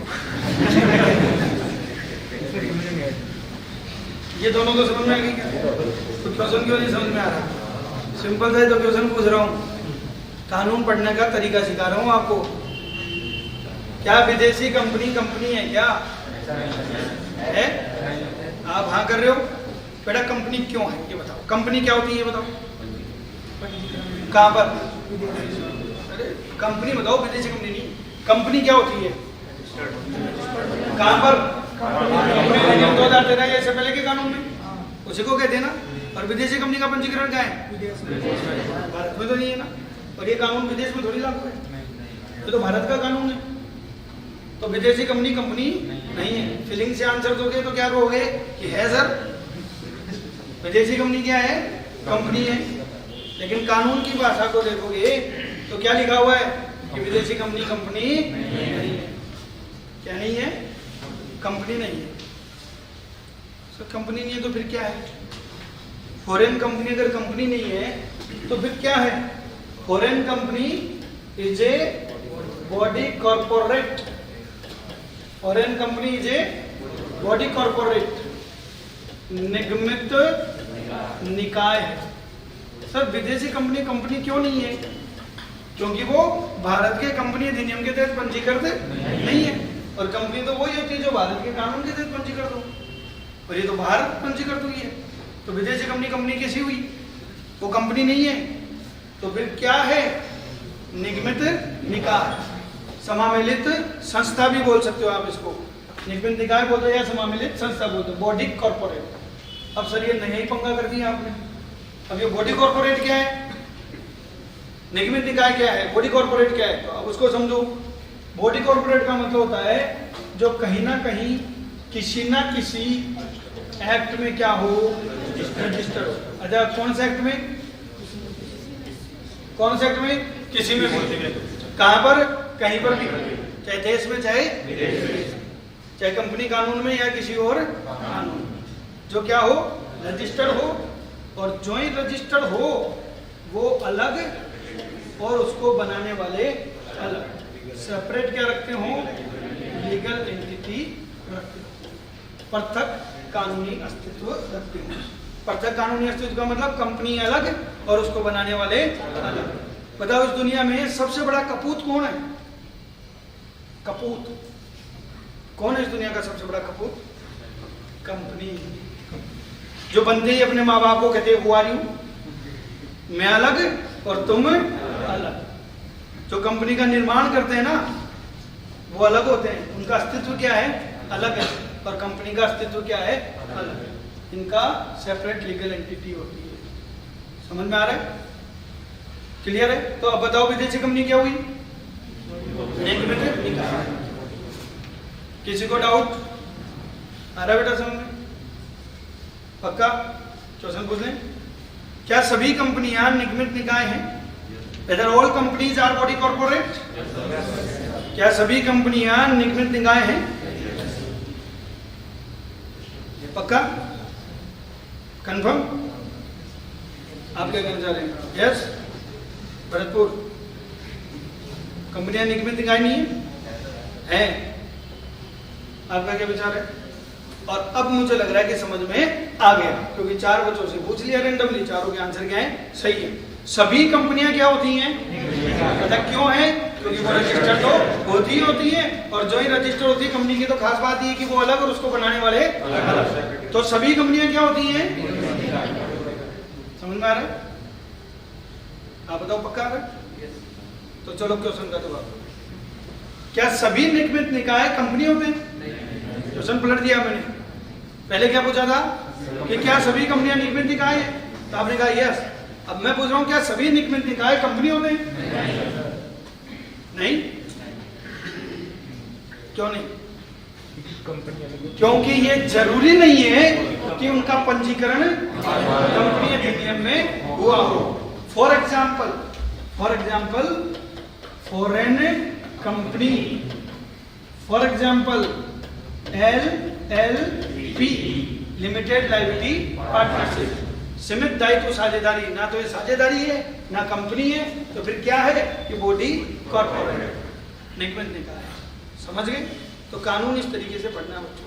ये दोनों को समझ में आ गई क्या? तो क्वेश्चन क्यों नहीं समझ में आ रहा? सिंपल सा तो क्वेश्चन पूछ रहा हूँ, कानून पढ़ने का तरीका सिखा रहा हूँ आपको। क्या विदेशी कंपनी है क्या? है? आप हाँ कर रहे हो। बेटा कंपनी क्यों है ये बताओ, कंपनी क्या होती है ये बताओ। कहाँ पर? अरे कंपनी बताओ, विदेशी कंपनी नहीं। कंपनी क्या होती है? कहाँ पर? 2013 या इससे पहले के कानून में, उसी को कहते हैं ना। और विदेशी कंपनी का पंजीकरण क्या है? भारत में तो नहीं है ना, और ये कानून विदेश में थोड़ी लागू है, ये तो भारत का कानून है। तो विदेशी कंपनी नहीं है। फीलिंग से आंसर दोगे तो क्या कहोगे कि है सर, विदेशी कंपनी क्या है? कंपनी है। लेकिन कानून की भाषा को देखोगे तो क्या लिखा हुआ है कि विदेशी कंपनी नहीं है। क्या नहीं है? कंपनी नहीं है। सर कंपनी नहीं है तो फिर क्या है? फॉरेन कंपनी अगर कंपनी नहीं है तो फिर क्या है? Foreign company is a body corporate. Foreign company is a body corporate, निगमित निकाय है। सर विदेशी कंपनी क्यों नहीं है? क्योंकि वो भारत के कंपनी अधिनियम के तहत पंजीकृत नहीं है। और कंपनी तो वही होती है जो भारत के कानून के तहत पंजीकृत हो, और ये तो भारत पंजीकृत हुई है। तो विदेशी कंपनी कैसी हुई? वो कंपनी नहीं है। तो फिर क्या है? निगमित निकाय, समामिलित संस्था भी बोल सकते हो आप इसको। निगमित निकाय बोलते या समामिलित संस्था बोलते, बॉडी कॉर्पोरेट। अब सर ये नया ही पंगा कर दिया आपने। अब ये बॉडी कॉर्पोरेट क्या है, निगमित निकाय क्या है, बॉडी कॉर्पोरेट क्या है? तो अब उसको समझो। बॉडी कॉर्पोरेट का मतलब होता है जो कहीं ना कहीं किसी ना किसी एक्ट में क्या हो, रजिस्टर्ड हो। अच्छा कौन से एक्ट में? कौन से एक्ट में? किसी में भी। कहां पर? कहीं पर भी, चाहे देश में चाहे विदेश में, चाहे कंपनी कानून में या किसी और कानून, जो क्या हो, रजिस्टर्ड हो। और जो ही रजिस्टर्ड हो वो अलग और उसको बनाने वाले अलग, सेपरेट क्या रखते हो, लीगल एंटिटी रखते हो, पृथक कानूनी अस्तित्व रखते हो। पृथक कानूनी अस्तित्व का मतलब कंपनी अलग और उसको बनाने वाले अलग। बताओ इस दुनिया में सबसे बड़ा कपूत कौन है? कपूत कौन है इस दुनिया का सबसे बड़ा कपूत? कंपनी। जो बंदे ही अपने माँ बाप को कहते हैं हु आर यू, मैं अलग और तुम अलग। जो कंपनी का निर्माण करते हैं ना वो अलग होते हैं, उनका अस्तित्व क्या है, अलग है, और कंपनी का अस्तित्व क्या है, अलग। इनका सेपरेट लीगल एंटिटी होती है। समझ में आ रहा है? क्लियर है? तो अब बताओ विदेशी कंपनी क्या हुई? किसी को डाउट आ रहा है बेटा समझ में? पक्का? क्वेश्चन पूछ लें। क्या सभी कंपनियां निगमित निकाय हैं? Whether all companies are body corporate? क्या सभी कंपनियां निगमित निकाय हैं? पक्का? कंफर्म? आप क्या कहना चाह रहे हैं? यस? भरतपुर कंपनियां निगमित निकाय नहीं है? आपका क्या विचार है? और अब मुझे लग रहा है कि समझ में आ गया, क्योंकि 4 बच्चों से पूछ लिया रेंडमली, चारों के आंसर क्या है, सही है। सभी कंपनियां क्या होती हैं? पता क्यों है? क्योंकि वो रजिस्टर्ड तो होती है, और जो ही रजिस्टर्ड होती है कंपनी की तो खास बात ये कि वो अलग और उसको बनाने वाले अलग। तो सभी कंपनियां क्या होती हैं? समझ में आ रहा है? आप बताओ पक्का आ रहा है? तो चलो क्वेश्चन का जवाब। क्या सभी निगमित निकाय कंपनी होते हैं? क्वेश्चन पलट दिया मैंने। पहले क्या पूछा था कि क्या सभी कंपनियां निगमित निकाय है, तो आपने कहा यस। अब मैं पूछ रहा हूं क्या सभी निगमित निकाय कंपनी होते हैं? नहीं। क्यों नहीं? क्योंकि ये जरूरी नहीं है कि उनका पंजीकरण कंपनी अधिनियम में हुआ हो। For example foreign company, for example LLP limited liability partnership, सीमित दायित्व साझेदारी। ना तो ये साझेदारी है ना कंपनी है, तो फिर क्या है कि बॉडी कॉर्पोरेट निगमित निकाय। समझ गए? तो कानून इस तरीके से पढ़ना बच्चों।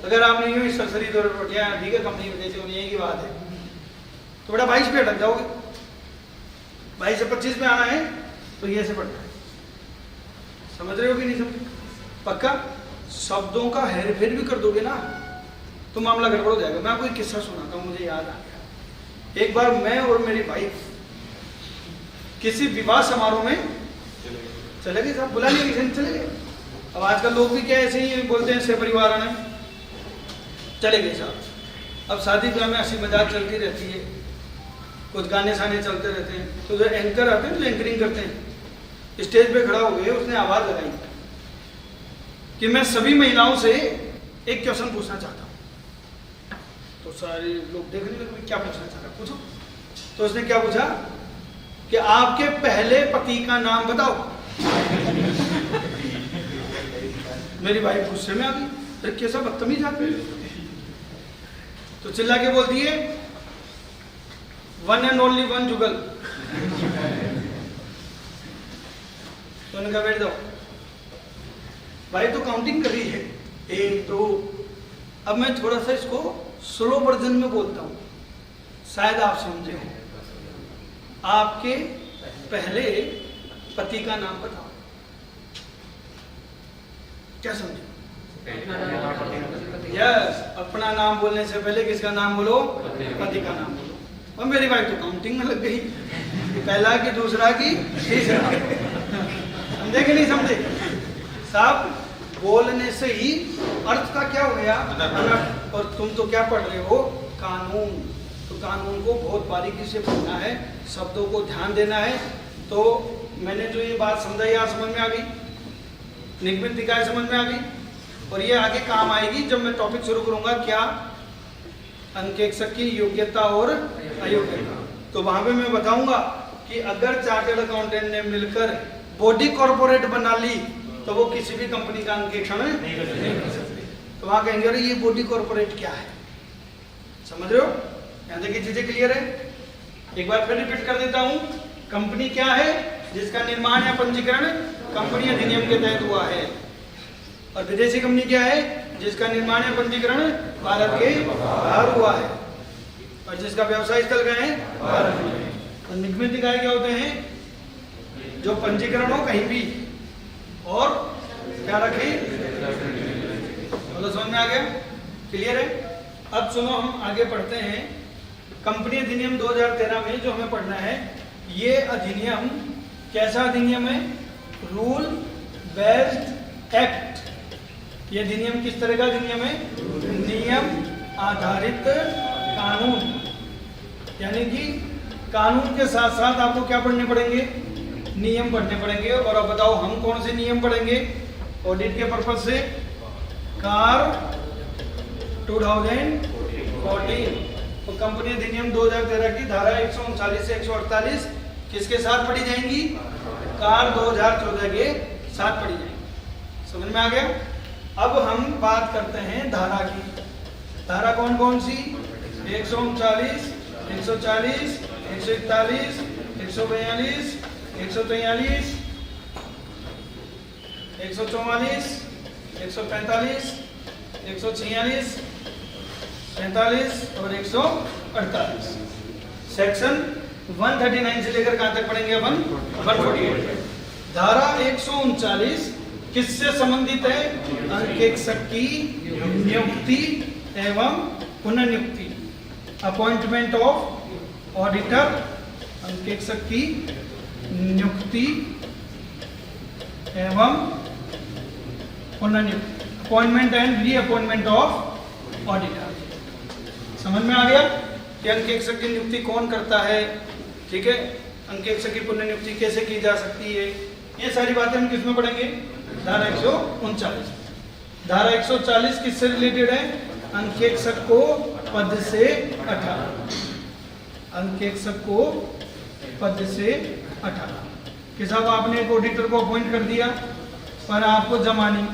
अगर आपने यूं ही सरसरी तौर पर पढ़ा ठीक है कंपनी में जैसे होनी है की बात है, तो बेटा 22 पे अटक जाओगे। 22 से 25 में आना है तो ये से पढ़ना है। समझ रहे हो कि नहीं समझ? पक्का? शब्दों का हेर फेर भी कर दोगे ना तो मामला गड़बड़ हो जाएगा। मैं आपको एक किस्सा सुनाता हूँ, मुझे याद आ गया। एक बार मैं और मेरी वाइफ किसी विवाह समारोह में चले गए, साहब बुला लिया, किसी ने चले गए। अब आजकल लोग भी क्या ऐसे ही बोलते हैं, से परिवार आने चले गए साहब। अब शादी ब्याह में हंसी मजाक चलती रहती है, कुछ गाने शाने चलते रहते हैं। तो जो एंकर आते हैं, जो एंकरिंग करते हैं, स्टेज पे खड़ा हो गए, उसने आवाज लगाई कि मैं सभी महिलाओं से एक क्वेश्चन पूछना चाहता हूँ। तो सारे लोग देखने लगे क्या पूछना चाह रहा, पूछो। तो उसने क्या पूछा कि आपके पहले पति का नाम बताओ। मेरी वाइफ गुस्से में आ गई, अरे कैसा बदतमीज आदमी। तो चिल्ला के बोलती है वन एंड ओनली वन जुगल। तो उन्होंने कहा बैठ जाओ। भाई तो काउंटिंग कर रही है 1 2। अब मैं थोड़ा सा इसको स्लो वर्जन में बोलता हूं, शायद आप समझे हो। आपके पहले पति का नाम बताओ। क्या समझे? यस, अपना नाम बोलने से पहले किसका नाम बोलो? पति का नाम बोलो। और मेरी वाइफ तो काउंटिंग में लग गई, पहला की दूसरा की तीसरा। समझे कि नहीं समझे? साहब बोलने से ही अर्थ का क्या हो गया अनर्थ। और तुम तो क्या पढ़ रहे हो? कानून। तो कानून को बहुत बारीकी से पढ़ना है, शब्दों को ध्यान देना है। तो मैंने जो ये बात समझा यार समझ में आ गई, निगमित निकाय समझ में आ गई, और ये आगे काम आएगी जब मैं टॉपिक शुरू करूंगा क्या अंकेक्षक की योग्यता और अयोग्यता। तो वहां पे मैं बताऊंगा कि अगर चार्टर्ड अकाउंटेंट ने मिलकर बॉडी कॉर्पोरेट बना ली तो वो किसी भी कंपनी का अंकेक्षण नहीं कर सकते। तो वहां कहेंगे अरे ये बॉडी कॉर्पोरेट क्या है। समझ रहे हो? यहाँ तक की चीजें क्लियर है? एक बार फिर रिपीट कर देता हूं, कंपनी क्या है? जिसका निर्माण या पंजीकरण कंपनी अधिनियम के तहत हुआ है। और विदेशी कंपनी क्या है? जिसका निर्माण या पंजीकरण भारत के बाहर हुआ है और जिसका व्यवसाय स्थल कहाँ है? भारत में। और निगमित निकाय क्या होते हैं? जो पंजीकरण हो कहीं भी और क्या रखे, मतलब समझ में आ गया? क्लियर है? अब सुनो, हम आगे पढ़ते हैं। कंपनी अधिनियम 2013 में जो हमें पढ़ना है, ये अधिनियम कैसा अधिनियम है? Rule based act. ये अधिनियम किस तरह का अधिनियम है? नियम आधारित कानून। यानी कि कानून के साथ साथ आपको क्या पढ़ने पड़ेंगे? नियम पढ़ने पड़ेंगे। और अब बताओ हम कौन से नियम पढ़ेंगे ऑडिट के पर्पज से? कार 2014। तो कंपनी अधिनियम 2013 की धारा 139 से 148 किसके साथ पढ़ी जाएंगी? कार 2014 के साथ पढ़ी जाएंगी। समझ में आ गया? अब हम बात करते हैं धारा की। धारा कौन कौन सी? 139, 140, 141, 142, 143, 144, 145, 146, 45 और 148। सेक्शन 139 से लेकर कहां तक पढ़ेंगे अपन? 148। धारा 139 किससे संबंधित है? अंकेक्षक की नियुक्ति एवं पुनर्नियुक्ति, अपॉइंटमेंट ऑफ ऑडिटर। अंकेक्षक की नियुक्ति एवं पुनर्नियुक्ति, appointment and reappointment of auditor. समझ में आ गया कि अंकेक्षक की नियुक्ति कौन करता है? ठीक है, अंकेक्षक की पुनर्नियुक्ति कैसे की जा सकती है, ये सारी बातें हम किसमें पढ़ेंगे? धारा 139। धारा 140 किससे रिलेटेड है? अंकेक्षक को पद से हटाना। अंकेक्षक को पद से हटाना कि साहब आपने एक ऑडिटर को अपॉइंट कर दिया पर आपको जमा नहीं,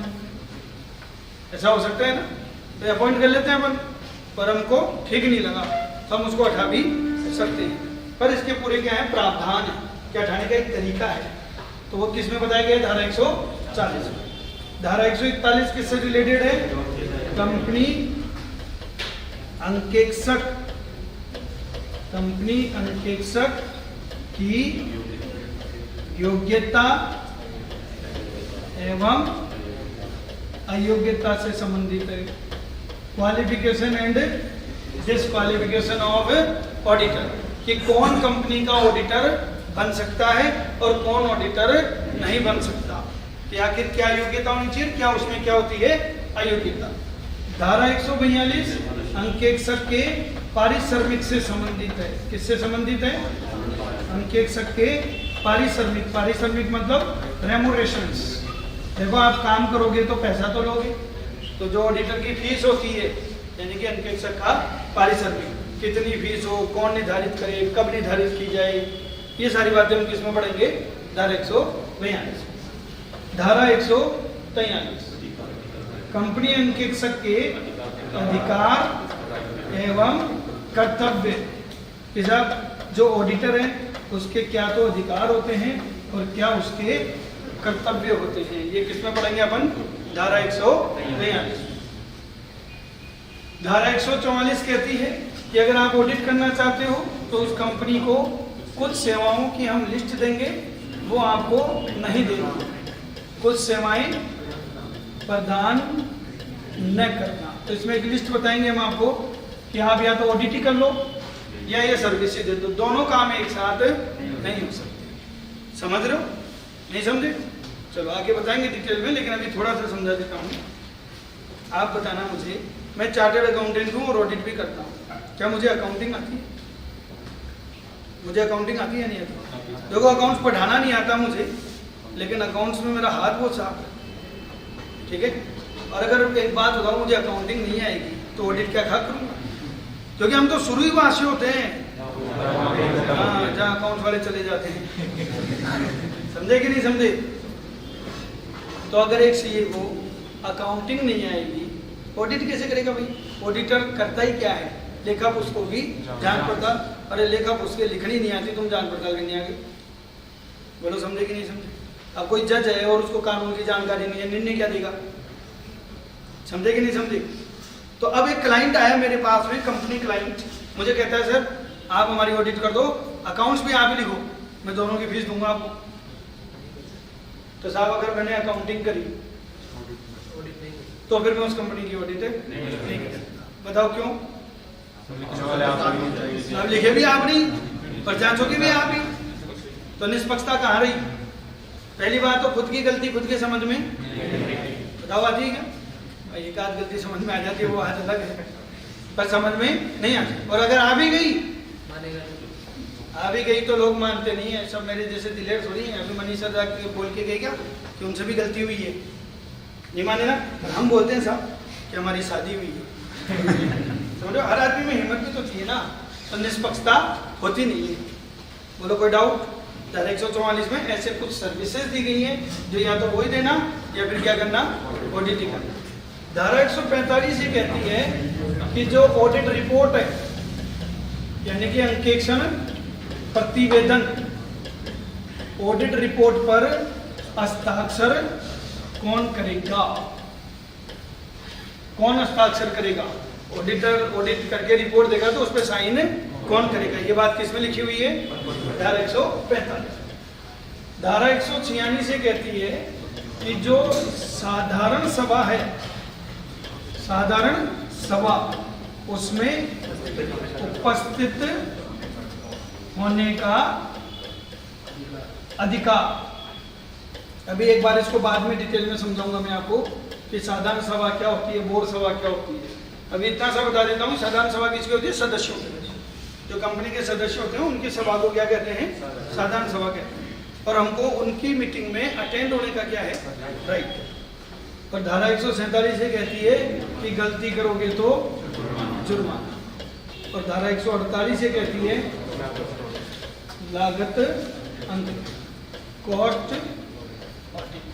ऐसा हो सकता है ना? तो अपॉइंट कर लेते हैं अपन, पर हमको ठीक नहीं लगा तो हम उसको हटा भी सकते हैं। पर इसके पूरे क्या है? प्रावधान है कि हटाने का एक तरीका है। तो वो किस में बताया गया है? धारा 140 में। धारा 141 किससे रिलेटेड है? कंपनी अंकेक्षक, कंपनी अंकेक्षक की योग्यता एवं अयोग्यता से संबंधित है। Qualification and disqualification of auditor, कि कौन कंपनी का ऑडिटर बन सकता है और कौन ऑडिटर नहीं बन सकता, कि आखिर क्या योग्यता होनी चाहिए, क्या उसमें क्या होती है? अयोग्यता। धारा 142 अंकेक्षक के पारिश्रमिक से संबंधित है। किससे संबंधित है? अंकेक्षक के पारिश्रमिक। पारिश्रमिक मतलब रेमुनरेशंस। देखो आप काम करोगे तो पैसा तो लोगे, तो जो ऑडिटर की फीस होती है यानी कि अंकेक्षक का पारिश्रमिक, कितनी फीस हो, कौन निर्धारित करे, कब निर्धारित की जाए, ये सारी बातें हम किसमें पढ़ेंगे? धारा 142। धारा 143 कंपनी अंकेक्षक के अधिकार एवं कर्तव्य। कि साहब जो ऑडिटर है उसके क्या तो अधिकार होते हैं और क्या उसके कर्तव्य होते हैं, ये किसमें पढ़ेंगे अपन? धारा 143। धारा 144 कहती है कि अगर आप ऑडिट करना चाहते हो तो उस कंपनी को कुछ सेवाओं की हम लिस्ट देंगे, वो आपको नहीं देना। कुछ सेवाएं प्रदान न करना। तो इसमें एक लिस्ट बताएंगे हम आपको कि आप या तो ऑडिट ही कर लो या ये सर्विस दे दो, दोनों काम एक साथ नहीं हो सकते। समझ रहे हो? नहीं समझे? चलो आगे बताएंगे डिटेल में, लेकिन अभी थोड़ा सा समझा देता हूँ। आप बताना मुझे, मैं चार्टर्ड अकाउंटेंट हूँ और ऑडिट भी करता हूँ, क्या मुझे अकाउंटिंग आती है? मुझे अकाउंटिंग आती है नहीं आती? देखो अकाउंट्स पढ़ाना नहीं आता मुझे, लेकिन अकाउंट्स में मेरा हाथ बहुत साफ है। ठीक है? और अगर एक बात बताओ, मुझे अकाउंटिंग नहीं आएगी तो ऑडिट क्या खा करूँगा? क्योंकि हम तो शुरू ही वहाँ से होते हैं, हाँ, जहाँ अकाउंट्स वाले चले जाते हैं। समझे कि नहीं समझे? तो अगर एक सीए को अकाउंटिंग नहीं आएगी, ऑडिट कैसे करेगा भाई? ऑडिटर करता ही क्या है? लेखा पुस्तकों की जांच पड़ताल। अरे लेखा पुस्तकें लिखनी नहीं आती, तुम जांच पड़ताल करने आ गए। बोलो समझे कि नहीं समझे? अब कोई जज है और उसको कानून की जानकारी नहीं है, निर्णय क्या देगा? समझे कि नहीं समझे? तो अब एक क्लाइंट आया मेरे पास में, कंपनी क्लाइंट, मुझे कहता है सर आप हमारी ऑडिट कर दो, अकाउंट्स भी आप ही लिखो, मैं दोनों की फीस दूंगा आपको। तो साहब अगर मैंने अकाउंटिंग करी ऑडिट नहीं की। तो फिर मैं उस कंपनी की ऑडिट नहीं कर सकता। बताओ क्यों? अब लिखे भी आप नहीं, पर जांचोगे भी आप ही, तो निष्पक्षता कहाँ रही? पहली बात तो खुद की गलती खुद के समझ में बताओ आती है क्या? एक आध गलती समझ में आ जाती है, वो बात अलग है, पर समझ में नहीं आती। और अगर आ भी गई, मानेगा नहीं। आ भी गई तो लोग मानते नहीं है, सब मेरे जैसे दिलेर थोड़ी है। अभी मनीषा जाके बोल के गई क्या कि उनसे भी गलती हुई है, नहीं माने ना? पर हम बोलते हैं साहब कि हमारी शादी हुई है। समझो, हर आदमी में हिम्मत भी तो चाहिए ना, तो निष्पक्षता होती नहीं है। बोलो कोई डाउट? धारा 144 में ऐसे कुछ सर्विसेज दी गई हैं जो या तो वही देना या फिर क्या करना, ऑडिट ही करना। धारा 145 ये कहती है कि जो ऑडिट रिपोर्ट है, यानी कि अंकेक्षण प्रतिवेदन, ऑडिट रिपोर्ट पर हस्ताक्षर कौन करेगा? कौन हस्ताक्षर करेगा? ऑडिटर ऑडिट करके रिपोर्ट देगा तो उस पर साइन कौन करेगा? ये बात किसमें लिखी हुई है? धारा 145। धारा 146 ये कहती है कि जो साधारण सभा है, साधारण सभा, उसमें उपस्थित होने का अधिकार। अभी एक बार इसको बाद में डिटेल में समझाऊंगा मैं आपको कि साधारण सभा क्या होती है, बोर्ड सभा क्या होती है। अभी इतना सा बता देता हूँ, साधारण सभा किसकी होती है? सदस्यों की। जो कंपनी के सदस्य होते हैं उनकी सभा को क्या कहते हैं? साधारण सभा कहते हैं। और हमको उनकी मीटिंग में अटेंड होने का क्या है? राइट। और धारा 147 ये कहती है कि गलती करोगे तो जुर्माना। और धारा 148 ये कहती है लागत अंत, कॉस्ट ऑडिट।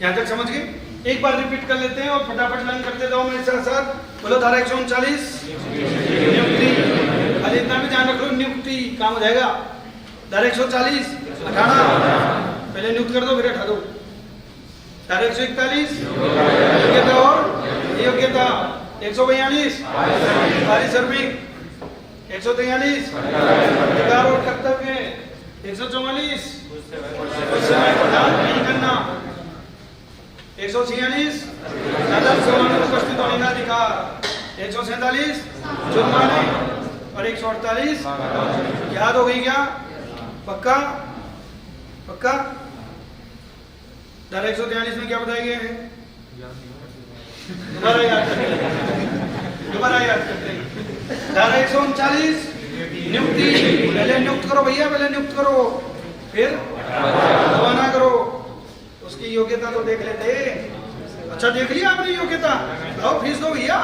यहां तक समझ गए? एक बार रिपीट कर लेते हैं और फटाफट लर्न करते जाओ मेरे साथ साथ। बोलो धारा 139 नियुक्ति। अरे इतना भी ध्यान रख लो, नियुक्ति काम हो जाएगा। धारा 140 हटाना, पहले नियुक्त कर दो फिर हटा दो। धारा 141 योग्यता और योग्यता। 142 पारिश्रमिक। 143 अधिकार और कर्तव्य। 144 उस समय प्रदान नहीं करना। 146 साधारण सभा में उपस्थित होने का अधिकार। 147 जुर्माने। और 148 याद हो गई क्या? पक्का? पक्का? धारा 143 में क्या बताया गया है? दोबारा याद करते हैं, दोबारा याद करते हैं। धारा 139 नियुक्ति। पहले नियुक्त करो भैया, पहले नियुक्त करो, फिर रवाना करो। उसकी योग्यता तो देख लेते। अच्छा देख लिया आपने योग्यता? आओ फीस दो भैया,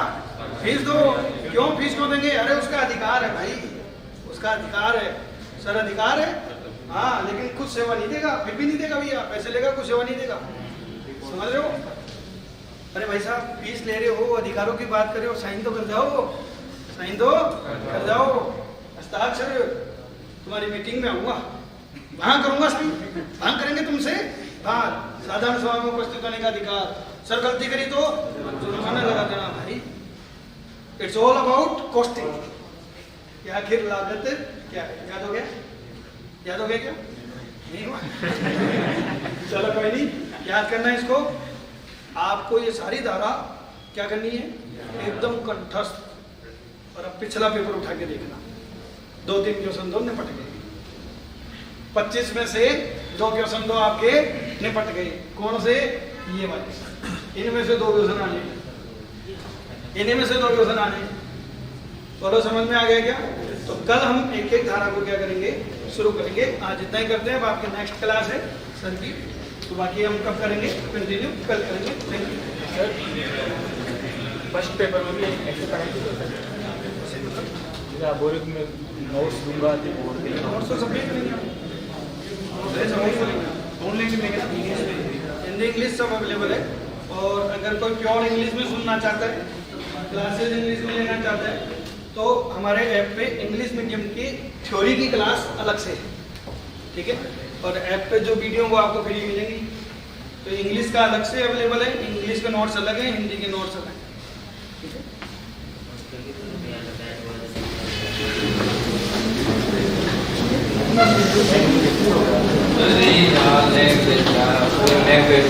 फीस दो। क्यों फीस क्यों देंगे? अरे उसका अधिकार है भाई, उसका अधिकार है सर, अधिकार है। हाँ लेकिन कुछ सेवा नहीं देगा, फिर भी नहीं देगा भैया, पैसे लेगा कुछ सेवा नहीं देगा। समझ रहे हो? अरे भाई साहब फीस ले रहे हो, अधिकारों की बात कर रहे हो, साइन तो कर जाओ, साइन तो कर जाओ। हस्ताक्षर तुम्हारी मीटिंग में आऊंगा, वहां करूंगा साइन, वहां करेंगे तुमसे। हाँ साधारण सभा में उपस्थित होने का अधिकार। सर गलती करी तो जुर्माना लगा देना भाई। इट्स ऑल अबाउट कॉस्टिंग, कि आखिर लागत क्या है। याद हो गया? याद हो गया क्या? नहीं हुआ? चलो कोई नहीं, याद करना है इसको। आपको ये सारी धारा क्या करनी है? एकदम कंठस्थ। और अब पिछला पेपर उठा के देखना, 2-3 क्वेश्चन दो निपट गए। 25 में से 2 क्वेश्चन दो आपके निपट गए। कौन से? ये वाले। इनमें से 2 क्वेश्चन आने, इन्हीं में से 2 क्वेश्चन आने। बोलो समझ में आ गया क्या? तो कल हम एक एक धारा को क्या करेंगे? शुरू करेंगे। आज इतना ही करते हैं। अब आपकी नेक्स्ट क्लास है सर की, तो बाकी हम कब करेंगे? कंटिन्यू कल करेंगे। Thank you. फर्स्ट पेपर में भी ऐसे पढ़ाई जैसे आप बोले कि मैं नोट्स दूंगा और तो सभी हिंदी इंग्लिश सब अवेलेबल है। और अगर कोई प्योर इंग्लिश में सुनना चाहता है, क्लासेस इंग्लिश में लेना चाहता है, तो हमारे ऐप पे इंग्लिश मीडियम की थ्योरी की क्लास अलग से है। ठीक है। और ऐप पे जो वीडियो वो आपको फ्री मिलेंगी। तो इंग्लिश का अलग से अवेलेबल है, इंग्लिश के नोट्स अलग हैं, हिंदी के नोट्स अलग हैं, ठीक है। language